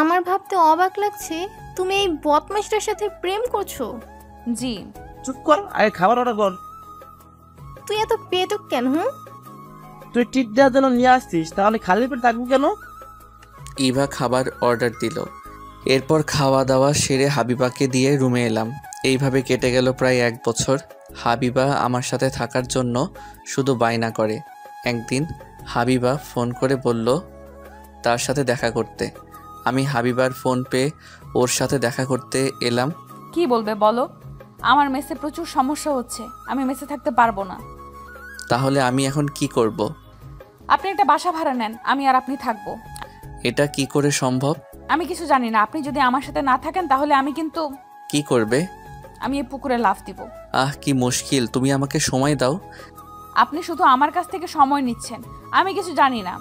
আমার ভাবতে অবাক লাগছে তুমি এই বদমাইশটার সাথে প্রেম করছো। জি। চুপ কর, আগে খাবার অর্ডার কর। তুই এত পেটুক কেন? তুই ট্রিট দেওয়ার জন্য নিয়ে আসছিস, তাহলে খালি পেটে থাকবো কেন? ইভা খাবার অর্ডার দিল। এরপর খাওয়া দাওয়া সেরে হাবিবাকে দিয়ে রুমে এলাম। এইভাবে কেটে গেল প্রায় 1 বছর। হাবিবা আমার সাথে থাকার জন্য শুধু বায়না করে। একদিন হাবিবা ফোন করে বলল তার সাথে দেখা করতে। আমি হাবিবার ফোন পেয়ে ওর সাথে দেখা করতে এলাম। কি বলবে বলো? আমার মেসে প্রচুর সমস্যা হচ্ছে, আমি মেসে থাকতে পারবো না। তাহলে আমি এখন কি করব? আপনি একটা বাসা ভাড়া নেন, আমি আর আপনি থাকবো। এটা কি করে সম্ভব? আমি কিছু জানি না, আপনি যদি আমার সাথে না থাকেন তাহলে আমি কিন্তু কি করবে? আমি এই পুকুরে লাফ দিব। কি মুশকিল, তুমি আমাকে সময় দাও। আপনি শুধু আমার কাছ থেকে সময় নিচ্ছেন, আমি কিছু জানি না,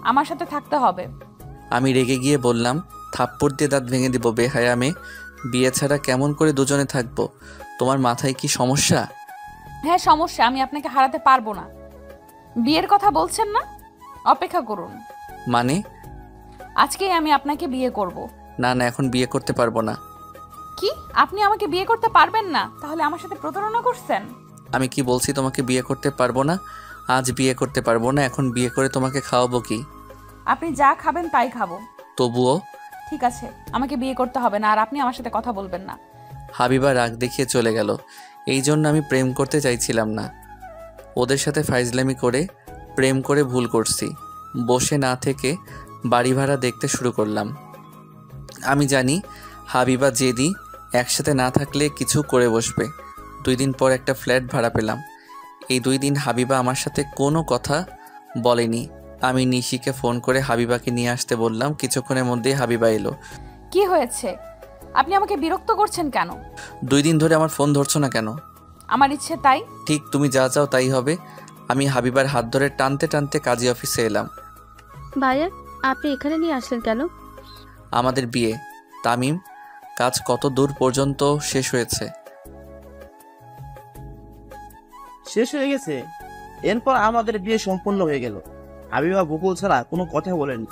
আমার সাথে থাকতে হবে। আমি রেগে গিয়ে বললাম, থাপ্পড় দিয়ে দাঁত ভেঙে দিব বেহায়া মেয়ে। বিয়ে ছাড়া কেমন করে দুজনে থাকবো? তোমার মাথায় কি সমস্যা? হ্যাঁ সমস্যা, আমি আপনাকে হারাতে পারবো না। বিয়ের কথা বলছেন না? অপেক্ষা করুন। মানে? আজকেই আমি আপনাকে বিয়ে করব। না না, এখন বিয়ে করতে পারবো না। কি? আপনি আমাকে বিয়ে করতে পারবেন না? তাহলে আমার সাথে প্রতারণা করছেন? আমি কি বলছি তোমাকে বিয়ে করতে পারবো না? আজ বিয়ে করতে পারবো না, এখন বিয়ে করে তোমাকে খাওয়াবো কি? আপনি যা খাবেন তাই খাবো। তবুও? ঠিক আছে, আমাকে বিয়ে করতে হবে না, আর আপনি আমার সাথে কথা বলবেন না। হাবিবা রাগ দেখিয়ে চলে গেল। এই জন্য আমি প্রেম করতে চাইছিলাম না। ওদের সাথে ফাইজলামি করে প্রেম করে ভুল করছি। বসে না থেকে বাড়ি ভাড়া দেখতে শুরু করলাম। আমি জানি হাবিবা জেদি, একসাথে না থাকলে কিছু করে বসবে। 2 দিন পর একটা ফ্ল্যাট ভাড়া পেলাম। এই 2 দিন হাবিবা আমার সাথে কোনো কথা বলেনি। আমি নিশিকে ফোন করে হাবিবাকে নিয়ে আসতে বললাম। কিছুক্ষণের মধ্যেই হাবিবা এলো। কি হয়েছে? আপনি আমাকে বিরক্ত করছেন কেন? 2 দিন ধরে আমার ফোন ধরছো না কেন? আমার ইচ্ছে তাই। ঠিক, তুমি যা চাও তাই হবে। আমি হাবিবার হাত ধরে টানতে টানতে কাজী অফিসে এলাম। ভাইয়া, আপনি এখানে নিয়ে আসলেন কেন? আমাদের বিয়ে। তামিম, কাজ কত দূর পর্যন্ত শেষ হয়েছে? শেষ হয়ে গেছে। এরপর আমাদের বিয়ে সম্পূর্ণ হয়ে গেল। হাবিবা বকুল ছাড়া কোনো কথা বলেনি।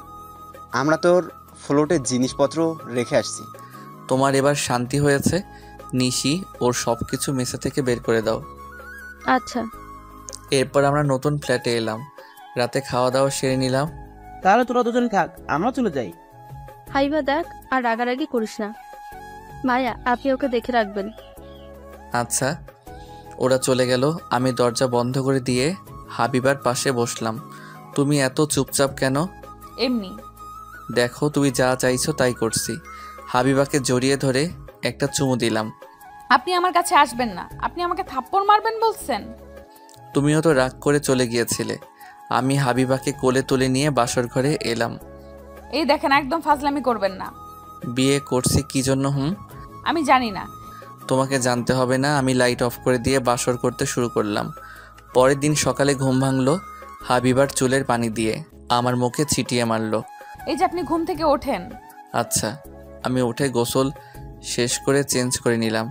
আমরা তোর ফ্লোটে জিনিসপত্র রেখে আসছি। তোমার এবার শান্তি হয়েছে? নিশি, ওর সব কিছু মেসে থেকে বের করে দাও। আচ্ছা। এরপর আমরা নতুন ফ্ল্যাটে এলাম। রাতে খাওয়া দাওয়া সেরে নিলাম। তাহলে তোরা দুজন থাক, আমরা চলে যাই। হাইবা দেখ, আর রাগারাগি করিস না। ভাইয়া, আপনি ওকে দেখে রাখবেন। আচ্ছা। ওরা চলে গেল। আমি দরজা বন্ধ করে দিয়ে হাবিবার পাশে বসলাম। তুমি এত চুপচাপ কেন? এমনি। দেখো, তুমি যা চাইছো তাই করছি। হাবিবাকে জড়িয়ে ধরে একটা চুমু দিলাম। আপনি আমার কাছে আসবেন না, আপনি আমাকে থাপ্পড় মারবেন বলছেন। তুমিও তো রাগ করে চলে গিয়েছিলে। আমি হাবিবাকে কোলে তুলে নিয়ে বাসর ঘরে এলাম। এই দেখেন, একদম ফাজলামি করবেন না। বিয়ে করছি কি জন্য? আমি জানি না। তোমাকে জানতে হবে না। আমি লাইট অফ করে দিয়ে বাসর করতে শুরু করলাম। পরের দিন সকালে ঘুম ভাঙলো হাবিবার চুলের পানি দিয়ে, আমার মুখে ছিটিয়ে মারলো। এই যে আপনি ঘুম থেকে ওঠেন। আচ্ছা। আমি উঠে গোসল শেষ করে চেঞ্জ করে নিলাম।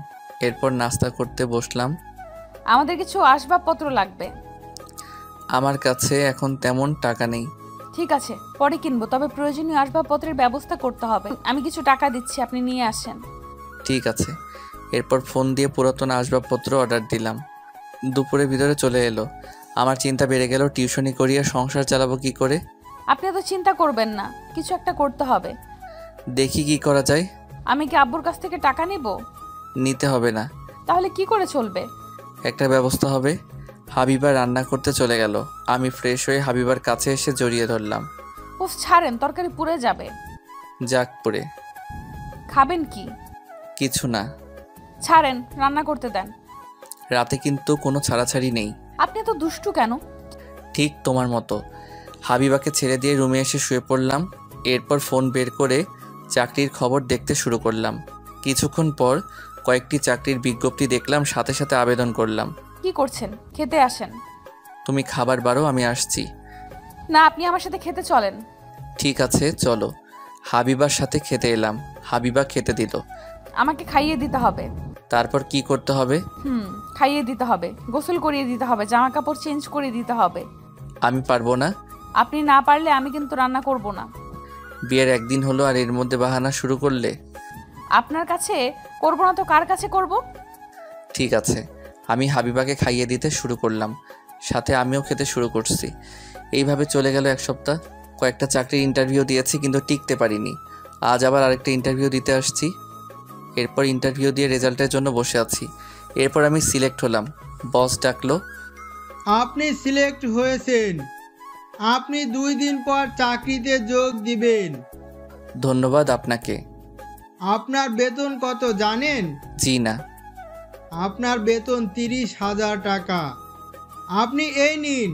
এরপর নাস্তা করতে বসলাম। আমাদের কিছু আসবাবপত্র লাগবে। আমার কাছে এখন তেমন টাকা নেই। ঠিক আছে, পরে কিনবো, তবে প্রয়োজনীয় আসবাবপত্রের ব্যবস্থা করতে হবে। আমি কিছু টাকা দিচ্ছি, আপনি নিয়ে আসেন। ঠিক আছে। এরপর ফোন দিয়ে পুরাতন আসবাবপত্র অর্ডার দিলাম। দুপুরের ভিতরে চলে এলো। আমার চিন্তা বেড়ে গেল, টিউশনি করিয়ে সংসার চালাবো কি করে? আপনি এত চিন্তা করবেন না, কিছু একটা করতে হবে। দেখি কি করা যায়। আমি কি আব্বুর কাছ থেকে টাকা নিব? নিতে হবে না। তাহলে কি করে চলবে? একটা ব্যবস্থা হবে। হাবিবা রান্না করতে চলে গেল। আমি ফ্রেশ হয়ে হাবিবার কাছে এসে জড়িয়ে ধরলাম। উফ, ছাড়েন, তরকারি পুড়ে যাবে। যাক পুড়ে। খাবেন কি? কিছু না। ছাড়েন, রান্না করতে দেন। রাতে কিন্তু কোনো ছাড়াছাড়ি নেই। আপনি এত দুষ্টু কেন? ঠিক তোমার মতো। হাবিবাকে ছেড়ে দিয়ে রুমে এসে শুয়ে পড়লাম। এরপর ফোন বের করে চাকরির খবর দেখতে শুরু করলাম। কিছুক্ষণ পর কয়েকটি চাকরির বিজ্ঞপ্তি দেখলাম, সাথে সাথে আবেদন করলাম। কি করছেন? খেতে আসেন। তুমি খাবার বারো, আমি আসছি। না, আপনি আমার সাথে খেতে চলেন। ঠিক আছে, চলো। হাবিবার সাথে খেতে এলাম। হাবিবা খেতে দিল। আমাকে খাইয়ে দিতে হবে। তারপর কি করতে হবে? খাইয়ে দিতে হবে, গোসল করিয়ে দিতে হবে, জামা কাপড় চেঞ্জ করে দিতে হবে। আমি পারবো না। আপনি না পারলে আমি কিন্তু রান্না করব না। বিয়ের একদিন হলো আর এর মধ্যে বাহানা শুরু করলে? আপনার কাছে করব না তো কার কাছে করব? ঠিক আছে। আমি হাবিবাকে খাইয়ে দিতে শুরু করলাম, সাথে আমিও খেতে শুরু করছি। এইভাবে চলে গেল 1 সপ্তাহ। কয়েকটা চাকরির ইন্টারভিউ দিয়েছি, কিন্তু টিকতে পারিনি। আজ আবার আরেকটা ইন্টারভিউ দিতে আসছি। এরপর ইন্টারভিউ দিয়ে রেজাল্টের জন্য বসে আছি। এরপর আমি সিলেক্ট হলাম। বস ডাকলো, আপনি সিলেক্ট হয়েছেন। আপনি 2 দিন পর চাকরিতে যোগ দিবেন। ধন্যবাদ আপনাকে। আপনার বেতন কত জানেন? জি না। আপনার বেতন 30,000 টাকা। আপনি এই নিন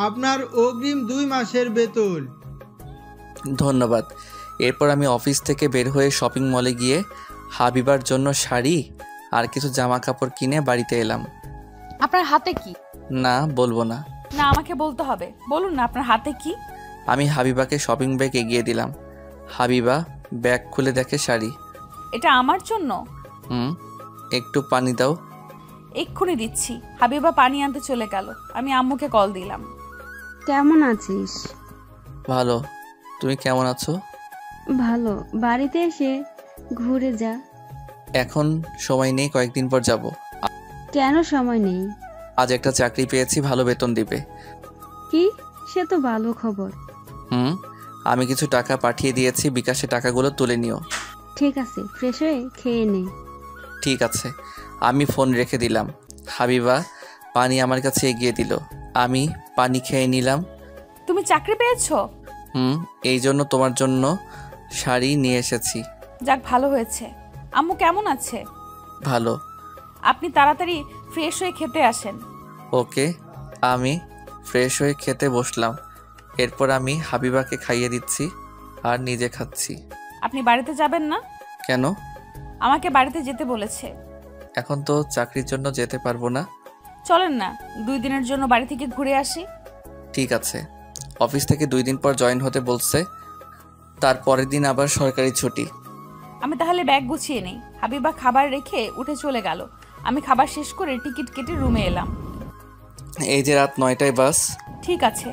আপনার অগ্রিম 2 মাসের বেতন। ধন্যবাদ। এরপর আমি অফিস থেকে বের হয়ে শপিং মলে গিয়ে হাবিবার জন্য শাড়ি আর কিছু জামা কাপড় কিনে বাড়িতে এলাম। আপনার হাতে কি? না, বলবো না। না, আমাকে বলতে হবে। বলুন না আপনার হাতে কি? আমি হাবিবাকে শপিং ব্যাগ এগিয়ে দিলাম। হাবিবা ব্যাগ খুলে দেখে শাড়ি। এটা আমার জন্য? একটু পানি দাও। এক্ষুনি দিচ্ছি। হাবিবা পানি আনতে চলে গেল। আমি আম্মুকে কল দিলাম। কেমন আছিস? ভালো। তুমি কেমন আছো? ভালো। বাড়িতে এসে ঘুরে যা। এখন সময় নেই, কয়েকদিন পর যাব। কেন সময় নেই? আজ একটা চাকরি পেয়েছি, ভালো বেতন দিবে। কি? সে তো ভালো খবর। আমি কিছু টাকা পাঠিয়ে দিয়েছি, বিকাশে টাকাগুলো তুলে নিও। ঠিক আছে, ফ্রেশ হয়ে খেয়ে নে। ঠিক আছে। আমি ফোন রেখে দিলাম। হাবিবা পানি আমার কাছে এগিয়ে দিল। আমি পানি খেয়ে নিলাম। তুমি চাকরি পেয়েছো? এই জন্য তোমার জন্য শাড়ি নিয়ে এসেছি। যাক, ভালো হয়েছে। আম্মু কেমন আছে? ভালো। আপনি তাড়াতাড়ি ফ্রেশ হয়ে খেতে আসেন। ওকে। আমি ফ্রেশ হয়ে খেতে বসলাম। এরপর আমি হাবিবাকে খাইয়ে দিচ্ছি আর নিজে খাচ্ছি। আপনি বাড়িতে যাবেন না? কেন? আমাকে বাড়িতে যেতে বলেছে। এখন তো চাকরির জন্য যেতে পারবো না। চলেন না 2 দিনের জন্য বাড়ি থেকে ঘুরে আসি। ঠিক আছে। অফিস থেকে 2 দিন পর জয়েন হতে বলছে, তার পরের দিন আবার সরকারি ছুটি। আমি তাহলে ব্যাগ গুছিয়ে নেই। হাবিবা খাবার রেখে উঠে চলে গেল। আমি খাবার শেষ করে টিকিট কেটে রুমে এলাম। এই যে রাত 9টায় বাস। ঠিক আছে।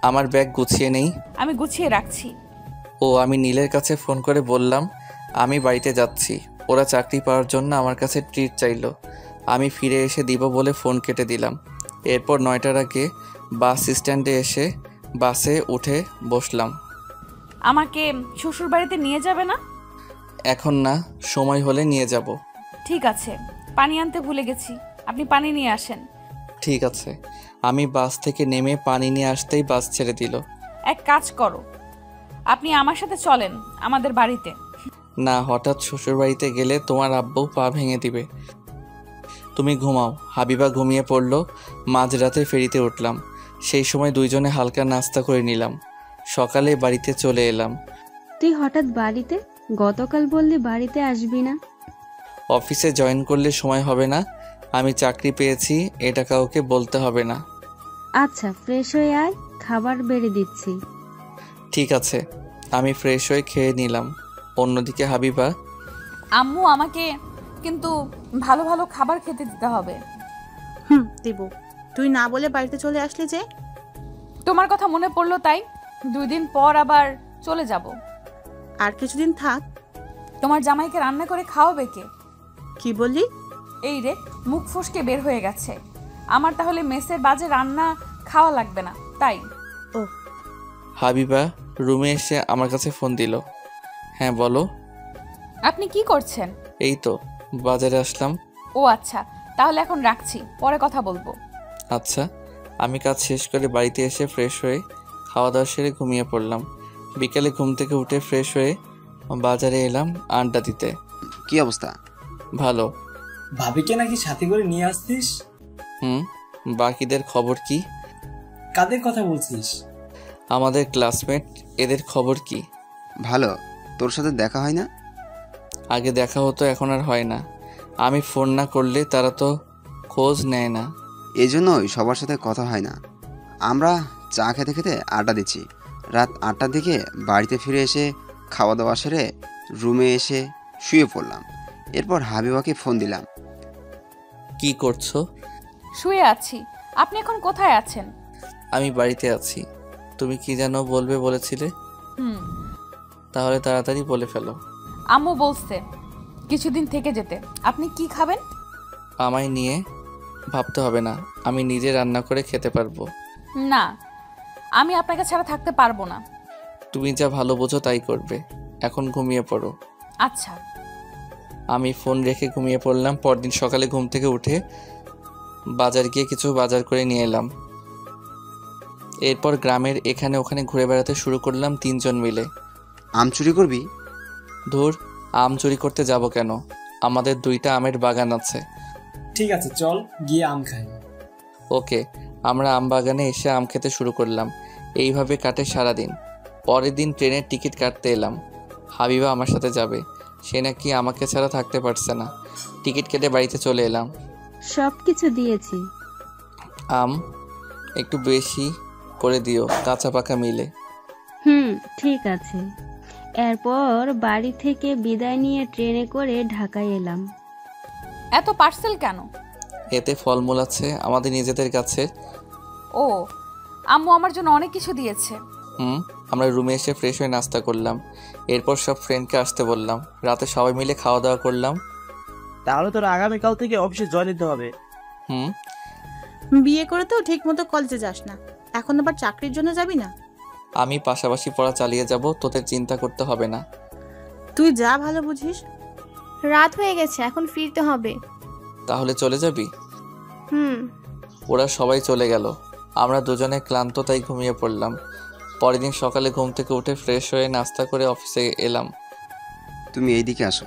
আমার ব্যাগ গুছিয়ে নেই। আমি গুছিয়ে রাখছি। আমি নীলের কাছে ফোন করে বললাম আমি বাড়িতে যাচ্ছি। ওরা চাকরি পাওয়ার জন্য আমার কাছে ট্রিট চাইলো। আমি ফিরে এসে দিব বলে ফোন কেটে দিলাম। এরপর 9টার আগে বাস স্ট্যান্ডে এসে বাসে উঠে বসলাম। আমাকে শ্বশুর বাড়িতে নিয়ে যাবে না? এখন না, সময় হলে নিয়ে যাব। ঠিক আছে। পানি আনতে ভুলে গেছি, আপনি পানি নিয়ে আসেন। ঠিক আছে। আমি বাস থেকে নেমে পানি নিয়ে আসতেই বাস ছেড়ে দিল। এক কাজ করো, আপনি আমার সাথে চলেন আমাদের বাড়িতে। না, হঠাৎ শ্বশুর বাড়িতে গেলে তোমার আব্বু পা ভেঙে দিবে। তুমি ঘুমাও। হাবিবা ঘুমিয়ে পড়লো। মাঝরাতে ফেরিতে উঠলাম। সেই সময় 2জনে হালকা নাস্তা করে নিলাম। সকালে বাড়িতে চলে এলাম। তুই হঠাৎ বাড়িতে? গতকাল বললি বাড়িতে আসবি না। অফিসে জয়েন করলে সময় হবে না। আমি চাকরি পেয়েছি, এটা কাউকে বলতে হবে না। আচ্ছা, ফ্রেশ হয়ে আয়, খাবার বেড়ে দিচ্ছি। ঠিক আছে। আমি ফ্রেশ হয়ে খেয়ে নিলাম। অন্যদিকে হাবিবা। আম্মু, আমাকে কিন্তু ভালো ভালো খাবার খেতে দিতে হবে। দেব। তুই না বলে বাড়িতে চলে আসলি যে? তোমার কথা মনে পড়লো তাই। 2 দিন পর আবার চলে যাব। আর কিছুদিন থাক। তোমার জামাইকে রান্না করে খাওয়াবে কে? কি বললি? এই রে, মুখ ফসকে বের হয়ে গেছে। আমার তাহলে মেসের বাজে রান্না খাওয়া লাগবে না, তাই? ও। হাবিবা রুমে এসে আমার কাছে ফোন দিল। হ্যাঁ, বলো। আপনি কি করছেন? এই তো বাজারে আসলাম। ও আচ্ছা, তাহলে এখন রাখছি, পরে কথা বলবো। আচ্ছা। আমি কাজ শেষ করে বাড়িতে এসে ফ্রেশ হয়ে খাওয়া দাওয়া সেরে ঘুমিয়ে পড়লাম। বিকেলে ঘুম থেকে উঠে ফ্রেশ হয়ে বাজারে এলাম আড্ডা দিতে। কি অবস্থা? ভালো। ভাবিকে নাকি সাথে করে নিয়ে আসছিস? বাকিদের খবর কি? কাদের কথা বলছিস? আমাদের ক্লাসমেট, এদের খবর কি? ভালো। তোর সাথে দেখা হয় না? আগে দেখা হতো, এখন আর হয় না। আমি ফোন না করলে তারা তো খোঁজ নেয় না। এই জন্যই সবার সাথে কথা হয় না। আমরা চা খেতে খেতে আড্ডা দিচ্ছি। রাত 8টার দিকে বাড়িতে ফিরে এসে খাওয়া দাওয়া সেরে রুমে এসে শুয়ে পড়লাম। এরপর হাবিবাকে ফোন দিলাম। কি করছো? শুয়ে আছি। আপনি এখন কোথায় আছেন? আমি বাড়িতে আছি। তুমি কি যেন বলবে বলেছিলে? তাহলে তাড়াতাড়ি বলে ফেলো। আম্মু বলছে কিছুদিন থেকে যেতে। আপনি কি খাবেন? আমায় নিয়ে ভাবতে হবে না, আমি নিজে রান্না করে খেতে পারবো। না, আমি আপনাকে ছাড়া থাকতে পারবো না। তুমি যা ভালো বোঝো তাই করবে। এখন ঘুমিয়ে পড়ো। আচ্ছা। আমি ফোন রেখে ঘুমিয়ে পড়লাম। পরদিন সকালে ঘুম থেকে উঠে বাজার গিয়ে কিছু বাজার করে নিয়ে এলাম। এরপর গ্রামের এখানে ওখানে ঘুরে বেড়াতে শুরু করলাম 3 জন মিলে। আম চুরি করবি? ধুর, আম চুরি করতে যাব কেন? আমাদের 2টা আমের বাগান আছে। ঠিক আছে, চল গিয়ে আম খাই। ওকে, আমরা আম বাগানে এসে আম খেতে শুরু করলাম। এইভাবে কাটে সারাদিন। পরের দিন ট্রেনের টিকিট কাটতে এলাম। হাবিবা আমার সাথে যাবে। সে নাকি আমাকে ছাড়া থাকতে পারছে না। টিকিট কেটে বাড়িতে চলে এলাম। সব কিছু দিয়েছি। আম একটু বেশি করে দিও, কাঁচা পাকা মিলে। ঠিক আছে। এরপর বাড়ি থেকে বিদায় নিয়ে ট্রেনে করে ঢাকায় এলাম। এত পার্সেল কেন? এতে ফলমূল আছে আমাদের নিজেদের কাছে। ও, আম্মু আমার জন্য অনেক কিছু দিয়েছে। আমরা রুমে এসে ফ্রেশ হয়ে নাস্তা করলাম। এরপর সব ফ্রেন্ডকে আসতে বললাম। রাতে সবাই মিলে খাওয়া দাওয়া করলাম। তাহলে তোর আগামীকাল থেকে অফিসে জয়েন দিতে হবে। বিয়ে করে তো ঠিক মতো কলেজে যাস না, এখন আবার চাকরির জন্য যাবি না? আমি পাশাপাশি পড়া চালিয়ে যাব, তোদের চিন্তা করতে হবে না। তুই যা ভালো বুঝিস। রাত হয়ে গেছে, এখন ফিরতে হবে। তাহলে চলে যাবি? ওরা সবাই চলে গেল। আমরা দুজনে ক্লান্ত, তাই ঘুমিয়ে পড়লাম। পরের দিন সকালে ঘুম থেকে উঠে ফ্রেশ হয়ে নাস্তা করে অফিসে এলাম। তুমি এইদিকে আসো।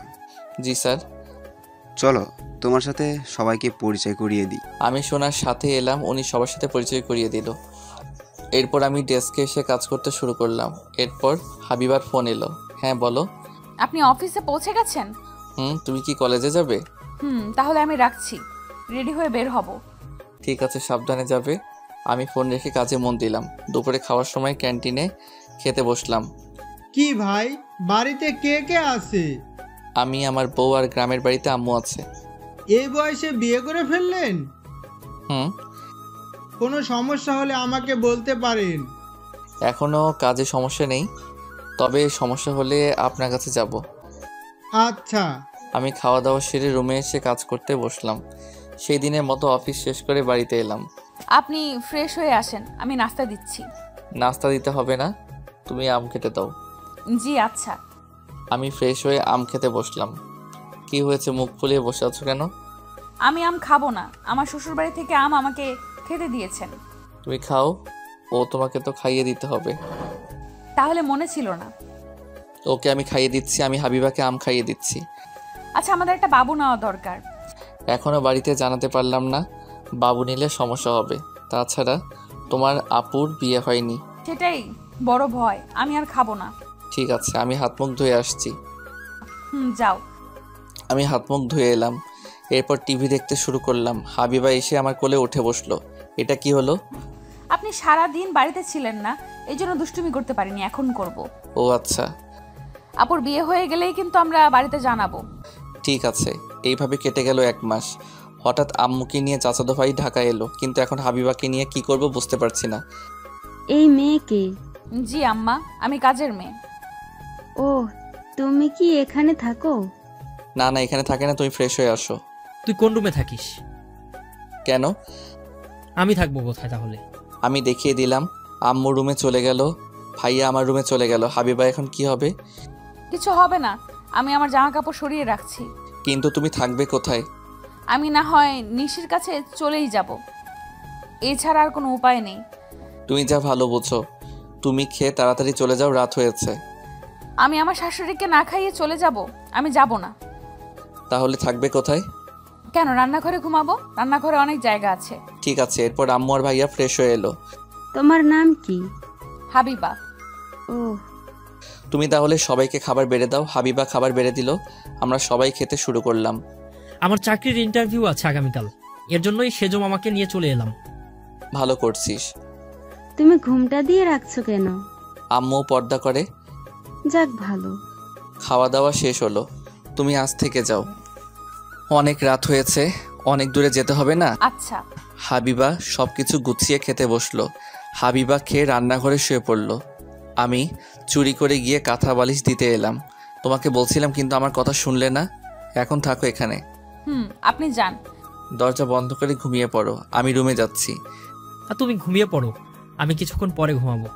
জি স্যার। চলো তোমার সাথে সবাইকে পরিচয় করিয়ে দিই। আমি সোনার সাথে এলাম, উনি সবার সাথে পরিচয় করিয়ে দিল। এরপর আমি ডেস্কে এসে কাজ করতে শুরু করলাম। এরপর হাবিবার ফোন এলো। হ্যাঁ বলো। আপনি অফিসে পৌঁছে গেছেন? তুমি কি কলেজে যাবে? তাহলে আমি রাখছি, রেডি হয়ে বের হব। ঠিক আছে, সাবধানে যাবে। আমি ফোন রেখে কাজে মন দিলাম। দুপুরে খাওয়ার সময় ক্যান্টিনে খেতে বসলাম। কি ভাই, বাড়িতে কে কে আছে? আমি, আমার বউ আর গ্রামের বাড়িতে আম্মু আছে। এই বয়সে বিয়ে করে ফেললেন? কোনো সমস্যা হলে আমাকে বলতে পারেন। এখনো কাজে সমস্যা নেই, তবে সমস্যা হলে আপনার কাছে যাব। আচ্ছা। আমি খাওয়া দাওয়া সেরে রুমে এসে কাজ করতে বসলাম। সেই দিনের মতো অফিস শেষ করে বাড়িতে এলাম। আপনি ফ্রেশ হয়ে আসেন, আমি নাস্তা দিচ্ছি। নাস্তা দিতে হবে না, তুমি আম খেতে দাও। জি আচ্ছা। আমি ফ্রেশ হয়ে আম খেতে বসলাম। কি হয়েছে, মুখ ফুলিয়ে বসে আছো কেন? আমি আম খাবো না, আমার শ্বশুর বাড়ি থেকে আম আমাকে খেতে দিয়েছেন। তুমি খাও, ও তোমাকে তো খাইয়ে দিতে হবে। তাহলে মনে ছিল না। ওকে আমি খাইয়ে দিচ্ছি, আমি হাবিবাকে আম খাইয়ে দিচ্ছি। আচ্ছা, আমাদের একটা বাবু নেওয়া দরকার। এখনো বাড়িতে জানাতে পারলাম না, বাবু নিলে সমস্যা হবে। তাছাড়া তোমার আপুর বিয়ে হয়নি। সেটাই বড় ভয়, আমি আর খাবো না। ঠিক আছে, আমি হাত মুখ ধুয়ে আসছি। যাও। আমি হাত মুখ ধুয়ে এলাম। এরপর টিভি দেখতে শুরু করলাম। হাবিবা এসে আমার কোলে উঠে বসলো। এটা কি হলো? আপনি সারা দিন বাড়িতে ছিলেন না, এই জন্য দুষ্টুমি করতে পারিনি, এখন করব। ও আচ্ছা। আপুর বিয়ে হয়ে গেলেই কিন্তু আমরা বাড়িতে জানাবো। ঠিক আছে। এইভাবে কেটে গেল 1 মাস। হঠাৎ আম্মুকে নিয়ে চাচাতো ভাই ঢাকা এলো, কিন্তু এখন হাবিবাকে নিয়ে কি করব বুঝতে পারছি না। এই মেয়ে কে? জি আম্মা, আমি কাজের মেয়ে। ও, তুমি কি এখানে থাকো? না না, এখানে থাকে না, তুমি ফ্রেশ হয়ে আসো। তুই কোন রুমে থাকিস? কেন? আমি থাকবো কোথায় তাহলে? আমি দেখিয়ে দিলাম। আম্মু রুমে চলে গেল, ভাইয়া আমার রুমে চলে গেল। হাবিবা এখন কি হবে? কিছু হবে না, আমি আমার জামা কাপড় সরিয়ে রাখছি। কিন্তু তুমি থাকবে কোথায়? আমি না হয় নিশির কাছে চলেই যাব, এছাড়া আর কোনো উপায় নেই। তুমি যা ভালো বোঝো। তুমি খেয়ে তাড়াতাড়ি চলে যাও, রাত হয়েছে। আমি আমার শাশুড়িকে না খাইয়ে চলে যাব? আমি যাব না। তাহলে থাকবে কোথায়? কেন, রান্নাঘরে ঘুমাবো, রান্নাঘরে অনেক জায়গা আছে। ঠিক আছে। এরপর আম্মু আর ভাইয়া ফ্রেশ হয়ে এলো। তোমার নাম কি? হাবিবা। ও, তুমি তাহলে সবাইকে খাবার বেড়ে দাও। হাবিবা খাবার বেড়ে দিল। আমরা সবাই খেতে শুরু করলাম। আমার চাকরির ইন্টারভিউ আছে আগামীকাল, এর জন্যই সেজো মামাকে নিয়ে চলে এলাম। ভালো করছিস। তুমি ঘুমটা দিয়ে রাখছো কেন? আম্মু পর্দা করে। যাক ভালো। খাওয়া দাওয়া শেষ হলো, তুমি আজ থেকে যাও। অনেক রাত হয়েছে, অনেক দূরে যেতে হবে না। আচ্ছা। হাবিবা সবকিছু গুছিয়ে খেতে বসলো। হাবিবা খেয়ে রান্নাঘরে শুয়ে পড়লো। আমি চুরি করে গিয়ে কাঁথা বালিশ দিতে এলাম। তোমাকে বলছিলাম কিন্তু আমার কথা শুনলে না। এখন থাকো এখানে। আপনি যান। দরজা বন্ধ করে ঘুমিয়ে পড়ো, আমি রুমে যাচ্ছি। আর তুমি ঘুমিয়ে পড়ো, আমি কিছুক্ষণ পরে ঘুমাবো।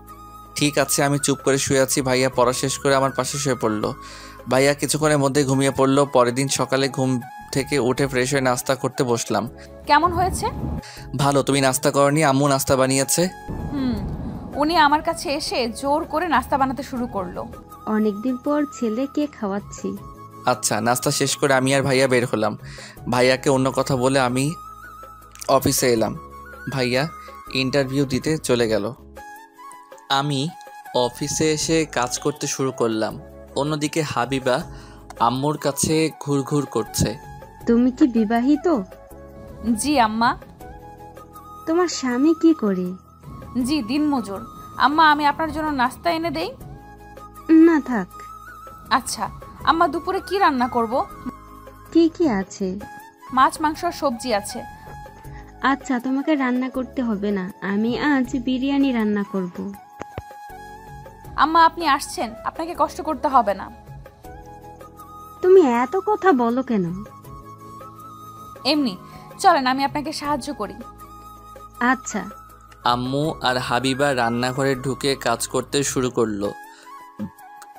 ঠিক আছে। আমি চুপ করে শুয়ে আছি। ভাইয়া পড়া শেষ করে আমার পাশে শুয়ে পড়লো। ভাইয়া কিছুক্ষণের মধ্যে ঘুমিয়ে পড়লো। পরের দিন সকালে ঘুম থেকে উঠে ফ্রেশ হয়ে নাস্তা করতে বসলাম। কেমন হয়েছে? ভালো। তুমি নাস্তা করনি? আম্মু নাস্তা বানিয়েছে। উনি আমার কাছে এসে জোর করে নাস্তা বানাতে শুরু করলো। অনেকদিন পর ছেলেকে খাওয়াচ্ছি। আচ্ছা, নাস্তা শেষ করে আমি আর ভাইয়া বের হলাম। ভাইয়াকে অন্য কথা বলে আমি অফিসে এলাম। ভাইয়া ইন্টারভিউ দিতে চলে গেল। আমি অফিসে এসে কাজ করতে শুরু করলাম। অন্যদিকে হাবিবা আম্মুর কাছে ঘুরঘুর করছে। তুমি কি বিবাহিত? জি আম্মা। তোমার স্বামী কি করে? জি দিনমজুর। আম্মা আমি আপনার জন্য নাস্তা এনে দেই? না থাক। আচ্ছা আম্মা, দুপুরে কি রান্না করব? কি কি আছে? মাছ, মাংস আর সবজি আছে। আচ্ছা, তোমাকে রান্না করতে হবে না, আমি আজ বিরিয়ানি রান্না করব। আম্মা আপনি আসছেন, আপনাকে কষ্ট করতে হবে না। তুমি এত কথা বলো কেন? এমনি, চলেন আমি আপনাকে সাহায্য করি। আচ্ছা। আম্মু আর হাবিবা রান্নাঘরে ঢুকে কাজ করতে শুরু করলো।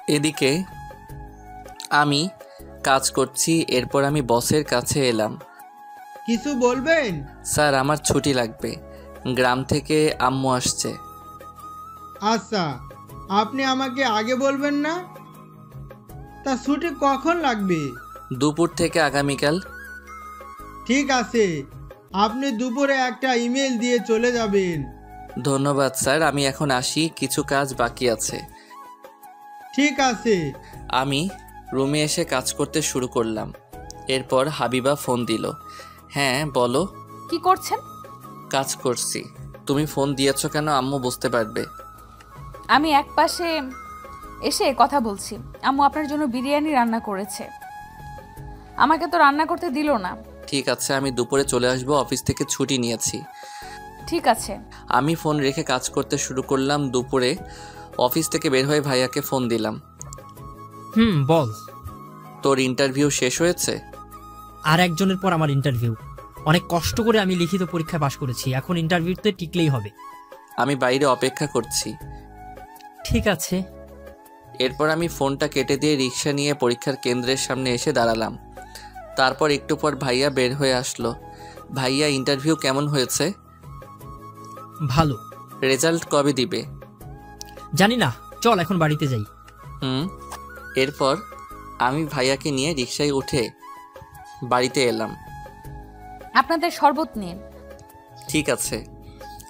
এদিকে আমি কাজ করছি। এরপর আমি বসের কাছে এলাম। কিছু বলবেন? স্যার আমার ছুটি লাগবে, গ্রাম থেকে আম্মু আসছে। আচ্ছা, আপনি আমাকে আগে বলবেন না? তা ছুটি কখন লাগবে? দুপুর থেকে আগামীকাল। ঠিক আছে, আপনি দুপুরে একটা ইমেল দিয়ে চলে যাবেন। ধন্যবাদ স্যার, আমি এখন আসি, কিছু কাজ বাকি আছে। ঠিক আছে। আমি রুমে এসে কাজ করতে শুরু করলাম। এরপর হাবিবা ফোন দিল। হ্যাঁ বলো। কি করছেন? কাজ করছি। তুমি ফোন দিয়েছো কেন আম্মু বুঝতে পারবে। আমি একপাশে এসে কথা বলছি। আম্মু আপনার জন্য বিরিয়ানি রান্না করেছে। আমাকে তো রান্না করতে দিল না। ঠিক আছে, আমি দুপুরে চলে আসবো, অফিস থেকে ছুটি নিয়েছি। ঠিক আছে। আমি ফোন রেখে কাজ করতে শুরু করলাম। দুপুরে অফিস থেকে বের হয়ে ভাইয়াকে ফোন দিলাম। বল। তোর ইন্টারভিউ শেষ হয়েছে? আর একজনের পর আমার ইন্টারভিউ। অনেক কষ্ট করে আমি লিখিত পরীক্ষায় পাশ করেছি, এখন ইন্টারভিউতে টিকলেই হবে। আমি বাইরে অপেক্ষা করছি। ঠিক আছে। এরপর আমি ফোনটা কেটে দিয়ে রিক্সা নিয়ে পরীক্ষার কেন্দ্রের সামনে এসে দাঁড়ালাম। তারপর একটু পর ভাইয়া বের হয়ে আসলো। ভাইয়া ইন্টারভিউ কেমন হয়েছে? ভালো। রেজাল্ট কবে দিবে? জানি না, চল এখন বাড়িতে যাই। এরপর আমি ভাইয়াকে নিয়ে রিক্সায় উঠে বাড়িতে এলাম। আপনাদের শরবত নিন। ঠিক আছে।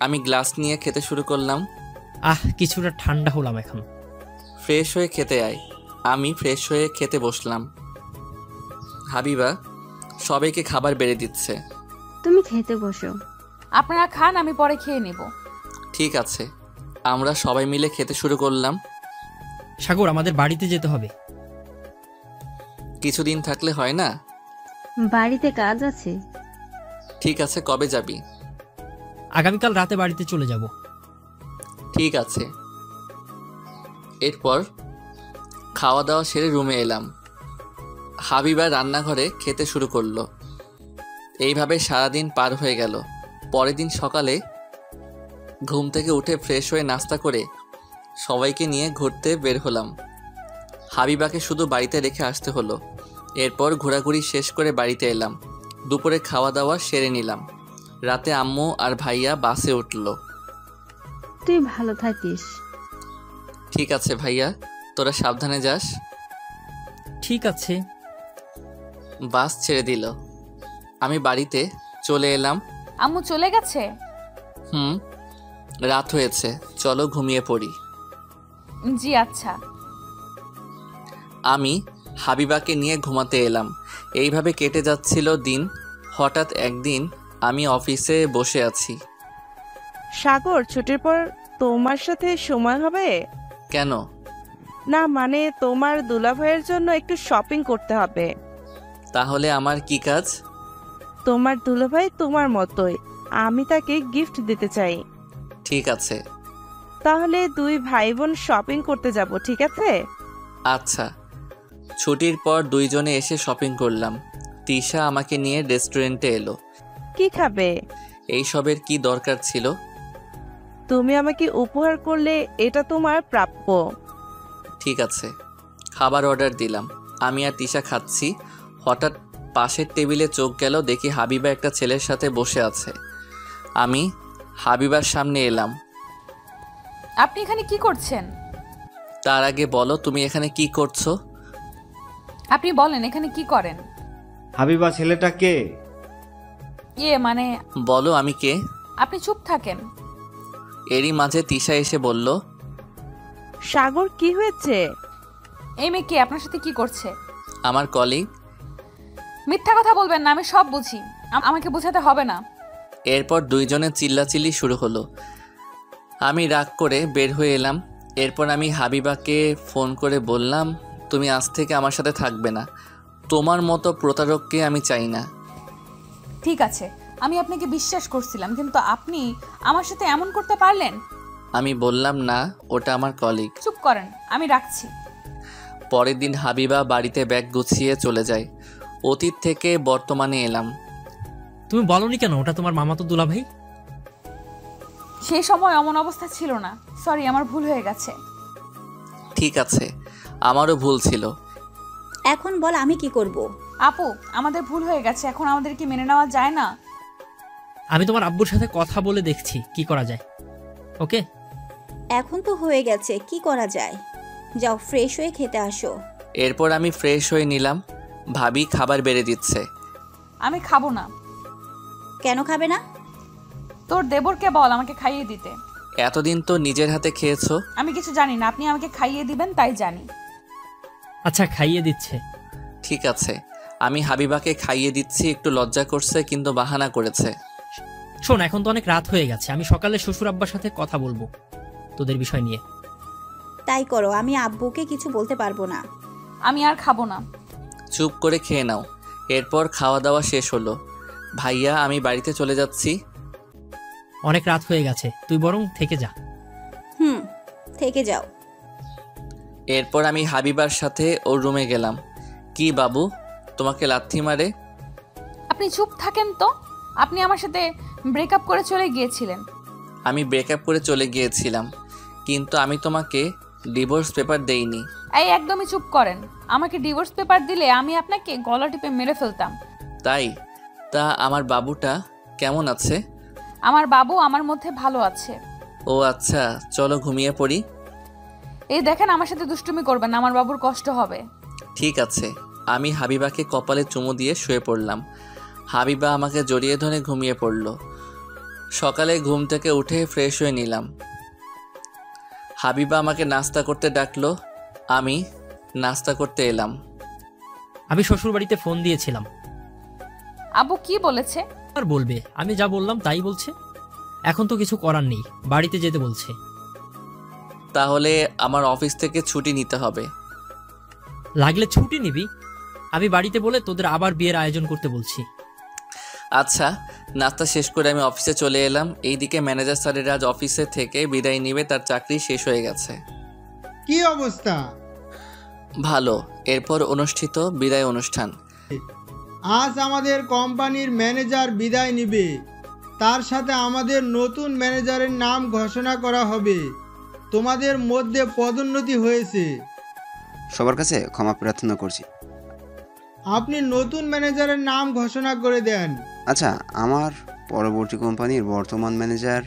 আমি গ্লাস নিয়ে খেতে শুরু করলাম। কিছুটা ঠান্ডা হলাম এখন। ফ্রেশ হয়ে খেতে আয়। আমি ফ্রেশ হয়ে খেতে বসলাম। হাবিবা সবাইকে খাবার বেড়ে দিচ্ছে। তুমি খেতে বসো। আপনারা খান, আমি পরে খেয়ে নেব। ঠিক আছে। আমরা সবাই মিলে খেতে শুরু করলাম। সাগর, আমাদের বাড়িতে যেতে হবে। কিছুদিন থাকলে হয় না? বাড়িতে কাজ আছে। ঠিক আছে, কবে যাবি? আগামীকাল রাতে বাড়িতে চলে যাব। ঠিক আছে। এরপর খাওয়া দাওয়া সেরে রুমে এলাম। হাবিবা রান্নাঘরে খেতে শুরু করলো। এইভাবে সারাদিন পার হয়ে গেল। পরের দিন সকালে ঘুম থেকে উঠে ফ্রেশ হয়ে নাস্তা করে সবাইকে নিয়ে ঘুরতে বের হলাম। হাবিবাকে শুধু বাড়িতে রেখে আসতে হলো। এরপর ঘোরাঘুরি শেষ করে বাড়িতে এলাম। দুপুরে খাওয়া দাওয়া সেরে নিলাম। রাতে আম্মু আর ভাইয়া বাসে উঠল। তুই ভালো থাকিস। ঠিক আছে ভাইয়া, তোরা সাবধানে যাস। ঠিক আছে। বাস ছেড়ে দিল। আমি বাড়িতে চলে এলাম। আম্মু চলে গেছে? রাত হয়েছে, চলো ঘুমিয়ে পড়ি। জি আচ্ছা। আমি হাবিবাকে নিয়ে ঘুমাতে এলাম। এইভাবে কেটে যাচ্ছিল দিন। হঠাৎ একদিন আমি অফিসে বসে আছি। সাগর, ছুটির পর তোমার সাথে সময় হবে? কেন? না মানে তোমার দুলাভাইয়ের জন্য একটু শপিং করতে হবে। তাহলে আমার কি কাজ? তোমার দুলাভাই তোমার মতোই, আমি তাকে গিফট দিতে চাই। ঠিক আছে। তাহলে দুই ভাই বোন শপিং করতে যাব, ঠিক আছে? আচ্ছা। ছুটির পর দুইজনে এসে শপিং করলাম। তিশা আমাকে নিয়ে রেস্টুরেন্টে এলো। কি খাবে? এইসবের কি দরকার ছিল? তুমি আমাকে উপহার করলে এটা তোমার প্রাপ্য। ঠিক আছে। খাবার অর্ডার দিলাম। আমি আর তিশা খাচ্ছি। হঠাৎ পাশের টেবিলে চোখ গেল, দেখি হাবিবা একটা ছেলের সাথে বসে আছে। আমি হাবিবার সামনে এলাম। আপনি এখানে কি করছেন? তার আগে বলো তুমি এখানে কি করছো? আপনি বলেন এখানে কি করেন? হাবিবা ছেলেটা কে? মানে বলো আমি কে? আপনি চুপ থাকেন। এরই মাঝে তিশা এসে বলল, সাগর কি হয়েছে? এই মেয়ে কে? আপনার সাথে কি করছে? আমার কলিগ। মিথ্যা কথা বলবেন না, আমি সব বুঝি, আমাকে বোঝাতে হবে না। এরপর দুইজনে চিল্লাচিল্লি শুরু হলো। আমি রাগ করে বের হয়ে এলাম। এরপর আমি হাবিবাকে ফোন করে বললাম, তুমি আজ থেকে আমার সাথে থাকবে না। তোমার মতো প্রতারককে আমি চাই না। ঠিক আছে, আমি আপনাকে বিশ্বাস করছিলাম, কিন্তু আপনি আমার সাথে এমন করতে পারলেন? আমি বললাম না, ওটা আমার কলিগ। চুপ করেন, আমি রাখছি। পরের দিন হাবিবা বাড়িতে ব্যাগ গুছিয়ে চলে যায়। অতীত থেকে বর্তমানে এলাম। তুমি বলনি কেন ওটা তোমার মামাতো দুলাভাই? সেই সময় এমন অবস্থা ছিল না, সরি, আমার ভুল হয়ে গেছে। ঠিক আছে, আমারও ভুল ছিল। এখন বল আমি কি করব? আপু, আমাদের ভুল হয়ে গেছে, এখন আমাদের কি মেনে নেওয়া যায় না? আমি তোমার আব্বুর সাথে কথা বলে দেখছি কি করা যায়। ওকে, এখন তো হয়ে গেছে, কি করা যায়? যাও ফ্রেশ হয়ে খেতে আসো। এরপর আমি ফ্রেশ হয়ে নিলাম। ভাবি খাবার বেড়ে দিচ্ছে। আমি খাবো না। কেন খাবে না? তোর দেবরকে বল আমাকে খাইয়ে দিতে। এতদিন তো নিজের হাতে খেয়েছো। আমি কিছু জানি না, আপনি আমাকে খাইয়ে দিবেন তাই জানি। আচ্ছা, খাইয়ে দিচ্ছে। ঠিক আছে, আমি হাবিবাকে খাইয়ে দিচ্ছি। একটু লজ্জা করছে কিন্তু বাহানা করেছে। শোন, এখন তো অনেক রাত হয়ে গেছে, আমি সকালে শ্বশুর আব্বার সাথে কথা বলবো তোদের বিষয় নিয়ে। তাই করো, আমি আব্বুকে কিছু বলতে পারবো না। আমি আর খাবো না। চুপ করে খেয়ে নাও। এরপর খাওয়া দাওয়া শেষ হলো। ভাইয়া, আমি বাড়িতে চলে যাচ্ছি। অনেক রাত হয়ে গেছে, তুই বরং থেকে যা। থেকে যাও। এরপর আমি হাবিবার সাথে ওর রুমে গেলাম। কি বাবু, তোমাকে লাথি মারে? আপনি চুপ থাকেন তো। আপনি আমার সাথে ব্রেকআপ করে চলে গিয়েছিলেন। আমি ব্রেকআপ করে চলে গিয়েছিলাম, কিন্তু আমি তোমাকে ডিভোর্স পেপার দেইনি। এই একদমই চুপ করেন। আমাকে ডিভোর্স পেপার দিলে আমি আপনাকে গলা টিপে মেরে ফেলতাম। তাই? তা আমার বাবুটা কেমন আছে? আমার বাবু আমার মধ্যে ভালো আছে। ও আচ্ছা, চলো ঘুমিয়ে পড়ি। এই দেখেন, আমার সাথে দুষ্টুমি করবেন না, আমার বাবুর কষ্ট হবে। ঠিক আছে। আমি হাবিবাকে কপালে চুমু দিয়ে শুয়ে পড়লাম। হাবিবা আমাকে জড়িয়ে ধরে ঘুমিয়ে পড়ল। সকালে ঘুম থেকে উঠে ফ্রেশ হয়ে নিলাম। হাবিবা আমাকে নাস্তা করতে ডাকলো। আমি নাস্তা করতে এলাম। আমি শ্বশুর বাড়িতে ফোন দিয়েছিলাম। আব্বু কি বলেছে? আর বলবে, আমি যা বললাম তাই বলছে। এখন তো কিছু করার নেই, বাড়িতে যেতে বলছে। তাহলে আমার অফিস থেকে ছুটি নিতে হবে। লাগলে ছুটি নিবি, আমি বাড়িতে বলে তোদের আবার বিয়ের আয়োজন করতে বলছি। আচ্ছা, নাস্তা শেষ করে আমি অফিসে চলে এলাম। এইদিকে ম্যানেজার স্যারের আজ অফিসে থেকে বিদায় নিবে, তার চাকরি শেষ হয়ে গেছে। কি অবস্থা? ভালো। এরপর অনুষ্ঠিত বিদায় অনুষ্ঠান। আজ আমাদের কোম্পানির ম্যানেজার বিদায় নিবে, তার সাথে আমাদের নতুন ম্যানেজারের নাম ঘোষণা করা হবে। তোমাদের মধ্যে পদোন্নতি হয়েছে। সবার কাছে ক্ষমা প্রার্থনা করছি। আপনি নতুন ম্যানেজারের নাম ঘোষণা করে দেন। আচ্ছা, আমার পরবর্তী কোম্পানির বর্তমান ম্যানেজার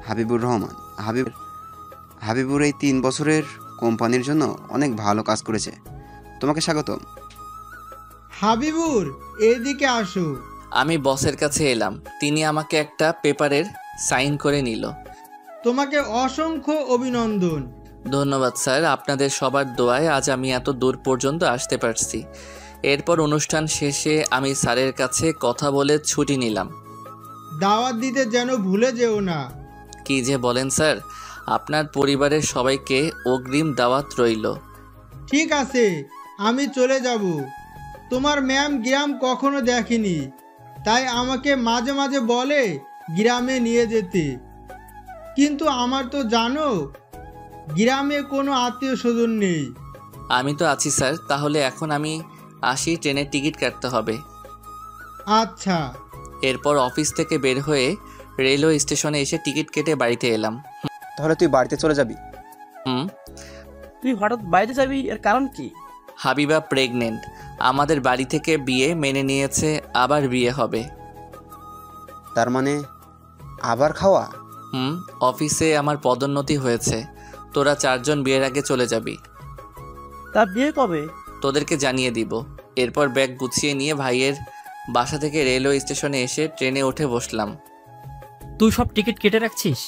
হাবিবুর রহমান। হাবিবুর এই 3 বছরের কোম্পানির জন্য অনেক ভালো কাজ করেছে। তোমাকে স্বাগতম। হাবিবুর, এদিকে আসো। আমি বসের কাছে এলাম। তিনি আমাকে একটা পেপারের সাইন করে নিল। তোমাকে অসংখ্য অভিনন্দন। ধন্যবাদ স্যার, আপনাদের সবার দোয়ায় আজ আমি এত দূর পর্যন্ত আসতে পারছি। এরপর অনুষ্ঠান শেষে আমি স্যারের কাছে কথা বলে ছুটি নিলাম। দাওয়াত দিতে যেন ভুলে যেও না। কি যে বলেন স্যার, আপনার পরিবারের সবাইকে অগ্রিম দাওয়াত রইল। ঠিক আছে, আমি চলে যাব। তোমার ম্যাম গ্রাম কখনো দেখেনি, তাই আমাকে মাঝে মাঝে বলে গ্রামে নিয়ে যেতে। কিন্তু আমার তো জানো, গ্রামে কোনো আত্মীয় স্বজন নেই। আমি তো আছি স্যার, তাহলে এখন আমি আসি, ট্রেনের টিকিট কাটতে হবে। আচ্ছা। এরপর অফিস থেকে বের হয়ে রেলওয়ে স্টেশনে এসে টিকিট কেটে বাড়িতে এলাম। তাহলে তুই বাড়িতে চলে যাবি? তুই হঠাৎ বাড়িতে যাবি, এর কারণ কি? হাবিবা প্রেগনেন্ট। আমাদের বাড়ি থেকে বিয়ে মেনে নিয়েছে, আবার বিয়ে হবে। তার মানে আবার খাওয়া? অফিসে আমার পদোন্নতি হয়েছে, তোরা 4 জন বিয়ের আগে চলে যাবি। তা বিয়ে কবে? তোদেরকে জানিয়ে দিব। এরপর ব্যাগ গুছিয়ে নিয়ে ভাইয়ের বাসা থেকে রেলওয়ে স্টেশনে এসে ট্রেনে উঠে বসলাম। তুই সব টিকিট কেটে রাখছিস?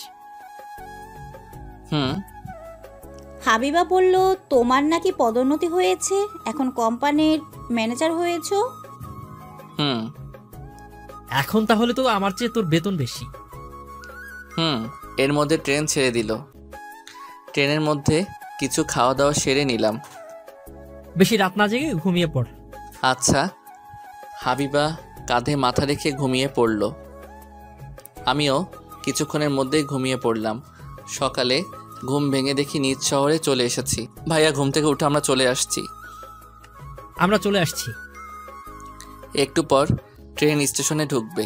হুম। হাবিবা বলল তোমার নাকি পদোন্নতি হয়েছে, এখন কোম্পানির ম্যানেজার হয়েছো। হুম। এখন তাহলে তো আমার চেয়ে তোর বেতন বেশি। হুম। এর মধ্যে ট্রেন ছেড়ে দিল। ট্রেনের মধ্যে কিছু খাওয়া দাওয়া সেরে নিলাম। বেশি রাত না জেগে ঘুমিয়ে পড়। আচ্ছা। হাবিবা কাঁধে মাথা রেখে ঘুমিয়ে পড়ল। আমিও কিছুক্ষণের মধ্যেই ঘুমিয়ে পড়লাম। সকালে ঘুম ভেঙে দেখি নিজ শহরে চলে এসেছি। ভাইয়া ঘুম থেকে উঠে আমরা চলে আসছি। একটু পর ট্রেন স্টেশনে ঢুকবে।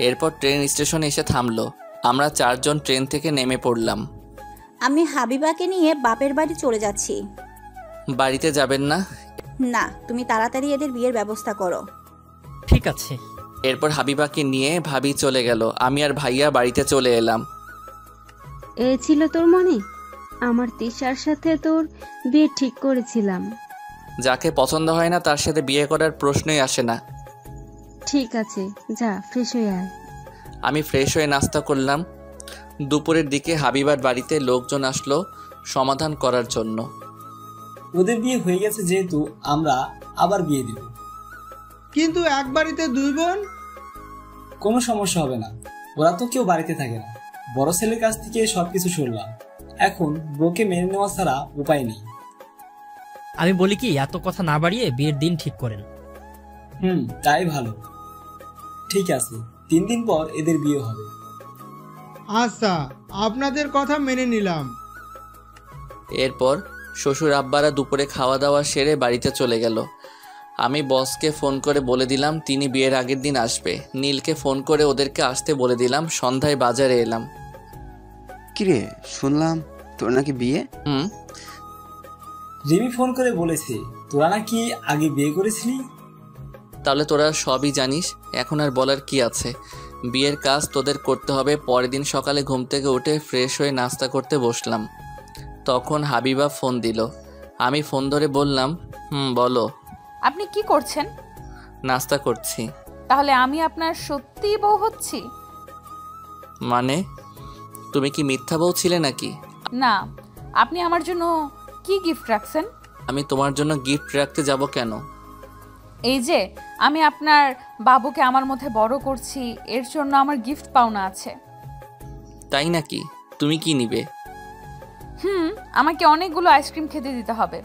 এরপর ট্রেন স্টেশনে এসে থামলো। আমরা 4 জন ট্রেন থেকে নেমে পড়লাম। আমি হাবিবাকে নিয়ে বাপের বাড়ি চলে যাচ্ছি। বাড়িতে যাবেন না? না, তুমি তাড়াতাড়ি এদের বিয়ের ব্যবস্থা করো। ঠিক আছে। এরপর হাবিবাকে নিয়ে ভাবি চলে গেল। আমি আর ভাইয়া বাড়িতে চলে এলাম। এ ছিল তোর মনে? আমার তিশার সাথে তোর বিয়ে ঠিক করেছিলাম। যাকে পছন্দ হয় না তার সাথে বিয়ে করার প্রশ্নই আসে না। ঠিক আছে, যা ফ্রেশ হয়ে আয়। আমি ফ্রেশ হয়ে নাস্তা করলাম। দুপুরের দিকে হাবিবার বাড়িতে লোকজন আসলো সমাধান করার জন্য। ওদের বিয়ে হয়ে গেছে যেহেতু আমরা আবার বিয়ে দিব। কিন্তু এক বাড়িতে 2 বোন? কোনো সমস্যা হবে না, ওরা তো কেউ বাড়িতে থাকে না। বড় ছেলের কাছ থেকে সবকিছু শুনলাম, এখন বউকে মেনে নেওয়া ছাড়া উপায় নেই। আমি বলি কি, এত কথা না বাড়িয়ে বিয়ের দিন ঠিক করেন। তাই ভালো। ঠিক আছে, 3 দিন পর এদের বিয়ে হবে। আচ্ছা, আপনাদের কথা মেনে নিলাম। এরপর শ্বশুর আব্বারা দুপুরে খাওয়া দাওয়া সেরে বাড়িতে চলে গেল। আমি বসকে ফোন করে বলে দিলাম তিনি বিয়ের আগের দিন আসবে। নীলকে ফোন করে ওদেরকে আসতে বলে দিলাম। সন্ধ্যায় বাজারে এলাম। কিরে, শুনলাম তোর নাকি বিয়ে? রিমি ফোন করে বলেছে তোরা নাকি আগে বিয়ে করেছিলি। তাহলে তোরা সবই জানিস, এখন আর বলার কি আছে। বিয়ের কাজ তোদের করতে হবে। পরের দিন সকালে ঘুম থেকে উঠে ফ্রেশ হয়ে নাস্তা করতে বসলাম। তখন হাবিবা ফোন দিল। আমি ফোন ধরে বললাম, বলো। আপনি কি করছেন? নাস্তা করছি। তাহলে আমি আপনার সত্যিই বউ হচ্ছি? মানে, তুমি কি মিথ্যা বউ ছিলে নাকি? না। আপনি আমার জন্য কি গিফট রাখছেন? আমি তোমার জন্য গিফট রাখতে যাব কেন? এই যে আমি আপনার বাবুকে আমার মধ্যে বড় করছি, এর জন্য আমার গিফট পাওনা আছে। তাই নাকি? তুমি কি নিবে? আমাকে অনেকগুলো আইসক্রিম খেতে দিতে হবে।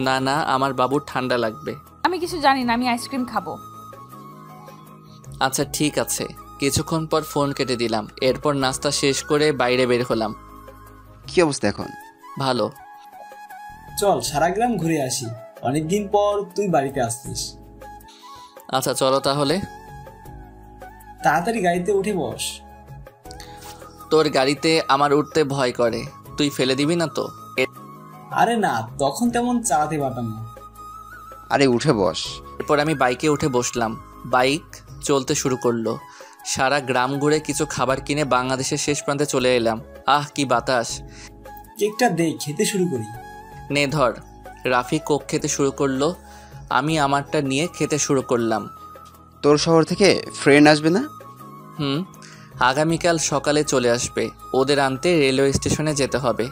না না, আমার বাবুর ঠান্ডা লাগবে। আমি কিছু জানি না, আমি আইসক্রিম খাবো। আচ্ছা ঠিক আছে। কিছুক্ষণ পর ফোন কেটে দিলাম। এরপর নাস্তা শেষ করে বাইরে বের হলাম। কি অবস্থা এখন? ভালো। চল সারা গ্রাম ঘুরে আসি, অনেকদিন পর তুই বাড়িতে আসছিস। আচ্ছা চলো তাহলে। তাড়াতাড়ি গাড়িতে উঠে বস। তোর গাড়িতে আমার উঠতে ভয় করে, তুই ফেলে দিবি না তো? আরে না, তখন তেমন চালাতে পারতাম না। আরে উঠে বস। এরপর আমি বাইকে উঠে বসলাম। বাইক চলতে শুরু করলো। সারা গ্রাম ঘুরে কিছু খাবার কিনে বাংলাদেশের শেষ প্রান্তে চলে এলাম। আহ কি বাতাস! কেকটা দে, খেতে শুরু করি। নে ধর। রাফি কোক খেতে শুরু করলো। আমি আমারটা নিয়ে খেতে শুরু করলাম। তোর শহর থেকে ফ্রেন্ড আসবে না? আগামীকাল সকালে চলে আসবে। ওদের আনতে রেলওয়ে স্টেশনে যেতে হবে।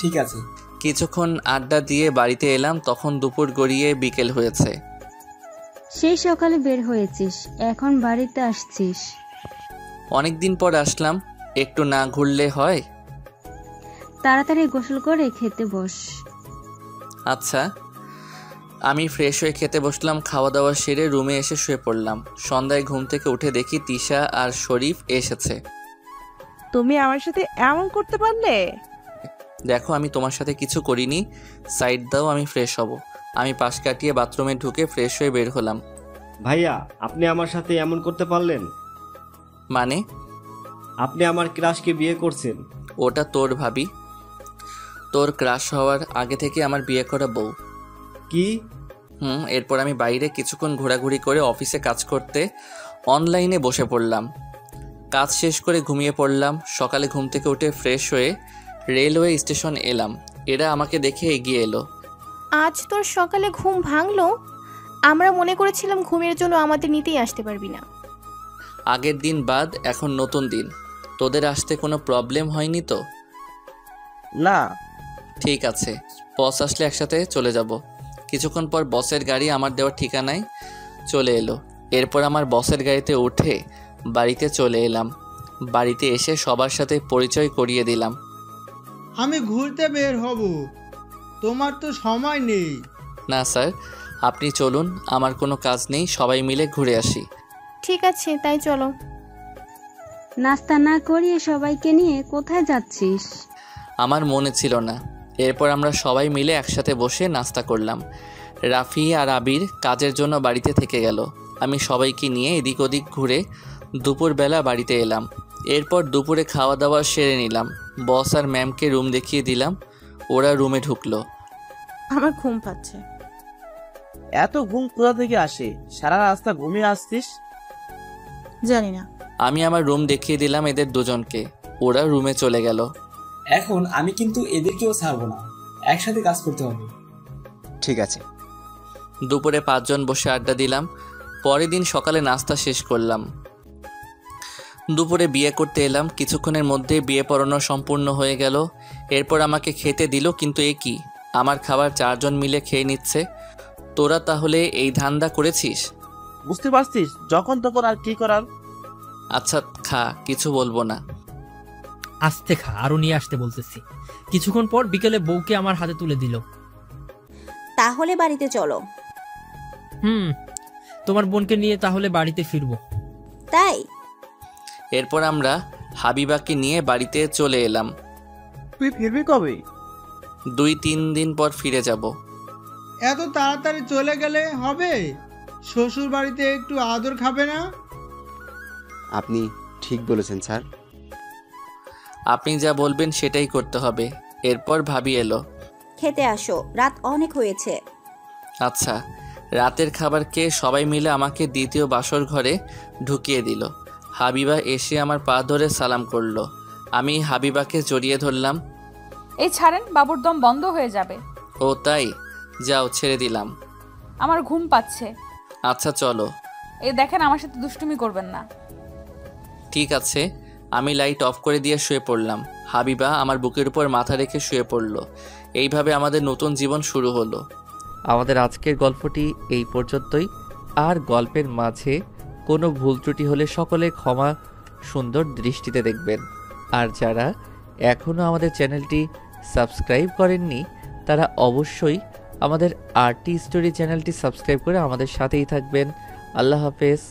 ঠিক আছে। কিছুক্ষণ আড্ডা দিয়ে বাড়িতে এলাম। তখন দুপুর গড়িয়ে বিকেল হয়েছে। সেই সকালে বের হয়েছিস, এখন বাড়িতে আসছিস? অনেকদিন পর আসলাম, একটু না ঘুরলে হয়? তাড়াতাড়ি গোসল করে খেতে বস। আচ্ছা। আমি ফ্রেশ হয়ে খেতে বসলাম। খাওয়া দাওয়া সেরে রুমে এসে শুয়ে পড়লাম। সন্ধ্যায় ঘুম থেকে উঠে দেখি তিশা আর শরীফ এসেছে। তুমি আমার সাথে এমন করতে পারলে? দেখো, আমি তোমার সাথে কিছু করিনি। সাইড দাও, আমি ফ্রেশ হব। আমি পাশ কাটিয়ে বাথরুমে ঢুকে ফ্রেশ হয়ে বের হলাম। ভাইয়া, আপনি আমার সাথে এমন করতে পারলেন? মানে? আপনি আমার ক্রাশকে বিয়ে করছেন। ওটা তোর ভাবি, তোর ক্রাশ হওয়ার আগে থেকে আমার বিয়ে করা বউ। কি? এরপর আমি বাইরে কিছুক্ষণ ঘোরাঘুরি করে অফিসে কাজ করতে অনলাইনে বসে পড়লাম। কাজ শেষ করে ঘুমিয়ে পড়লাম। সকালে ঘুম থেকে উঠে ফ্রেশ হয়ে রেলওয়ে স্টেশন এলাম। এরা আমাকে দেখে এগিয়ে এলো। আজ তোর সকালে ঘুম ভাঙলো? আমরা মনে করেছিলাম ঘুমের জন্য আমাদের নিতেই আসতে পারবি না। আগের দিন বাদ এখন নতুন দিন। তোদের আসতে কোনো প্রবলেম হয়নি তো? না। ঠিক আছে, বস আসলে একসাথে চলে যাব। কিছুক্ষণ পর বসের গাড়ি আমার দেওয়া ঠিকানায় চলে এলো। এরপর আমার বসের গাড়িতে উঠে বাড়িতে চলে এলাম। বাড়িতে এসে সবার সাথে পরিচয় করিয়ে দিলাম। আমি ঘুরতে বের হব, তোমার তো সময় নেই। না স্যার, আপনি চলুন, আমার কোনো কাজ নেই, সবাই মিলে ঘুরে আসি। ঠিক আছে, তাই চলো। নাস্তা না করিয়ে সবাইকে নিয়ে কোথায় যাচ্ছিস? আমার মনে ছিল না। এরপর আমরা সবাই মিলে একসাথে বসে নাস্তা করলাম। রাফি আর আবির কাজের জন্য বাড়িতে থেকে গেল। আমি সবাইকে নিয়ে এদিক ওদিক ঘুরে দুপুরবেলা বাড়িতে এলাম। এরপর দুপুরে খাওয়া দাওয়া সেরে নিলাম। বস আর ম্যামকে রুম দেখিয়ে দিলাম। ওরা রুমে ঢুকলো। আমার ঘুম পাচ্ছে। এত ঘুম কোথা থেকে আসে? সারা রাস্তা ঘুমিয়ে আসছিস? জানি না। আমি আমার রুম দেখিয়ে দিলাম এদের দুজনকে। ওরা রুমে চলে গেল। এখন আমি কিন্তু এদেরকেও ছাড়বো না, একসাথে কাজ করতে হবে। ঠিক আছে। দুপুরে 5 জন বসে আড্ডা দিলাম। পরের দিন সকালে নাস্তা শেষ করলাম। দুপুরে বিয়ে করতে এলাম। কিছুক্ষণের মধ্যে বিয়ে পড়ানো সম্পূর্ণ হয়ে গেল। এরপর আমাকে খেতে দিল, কিন্তু এ কি, আমার খাবার 4 জন মিলে খেয়ে নিচ্ছে। তোরা তাহলে এই ধান্দা করেছিস? বুঝতে পারছিস, যখন তখন আর কি করার। আচ্ছা খা, কিছু বলবো না। আস্তে খা, আরো নিয়ে আসতে বলতেছি। কিছুক্ষণ পর বিকেলে বউকে আমার হাতে তুলে দিল। তাহলে বাড়িতে চলো। তোমার বোনকে নিয়ে তাহলে বাড়িতে ফিরবো। তাই? এরপর আমরা হাবিবাকে নিয়ে বাড়িতে চলে এলাম। তুই ফিরবি কবে? 2-3 দিন পর ফিরে যাব। এত তাড়াতাড়ি চলে গেলে হবে? শ্বশুর বাড়িতে একটু আদর খাবে না? আপনি ঠিক বলেছেন স্যার। আপনি যা বলবেন সেটাই করতে হবে। এরপর ভাবি এলো। খেতে আসো, রাত অনেক হয়েছে। আচ্ছা। রাতের খাবার খেয়ে সবাই মিলে আমাকে দ্বিতীয় বাসর ঘরে ঢুকিয়ে দিল। হাবিবা এসে আমার পা ধরে সালাম করলো। আমি হাবিবাকে জড়িয়ে ধরলাম। এই ছাড়েন, বাবুর দম বন্ধ হয়ে যাবে। ও তাই? যাও, ছেড়ে দিলাম। আমার ঘুম পাচ্ছে। আচ্ছা চলো। এই দেখেন, আমার সাথে দুষ্টুমি করবেন না। ঠিক আছে। আমি লাইট অফ করে দিয়ে শুয়ে পড়লাম। হাবিবা আমার বুকের উপর মাথা রেখে শুয়ে পড়ল। এইভাবে আমাদের নতুন জীবন শুরু হলো। আমাদের আজকের গল্পটি এই পর্যন্তই। আর গল্পের মাঝে কোনো ভুল ত্রুটি হলে সকলে ক্ষমা সুন্দর দৃষ্টিতে দেখবেন। আর যারা এখনও আমাদের চ্যানেলটি সাবস্ক্রাইব করেননি তারা অবশ্যই আমাদের আরটি স্টোরি চ্যানেলটি সাবস্ক্রাইব করে আমাদের সাথেই থাকবেন। আল্লাহ হাফেজ।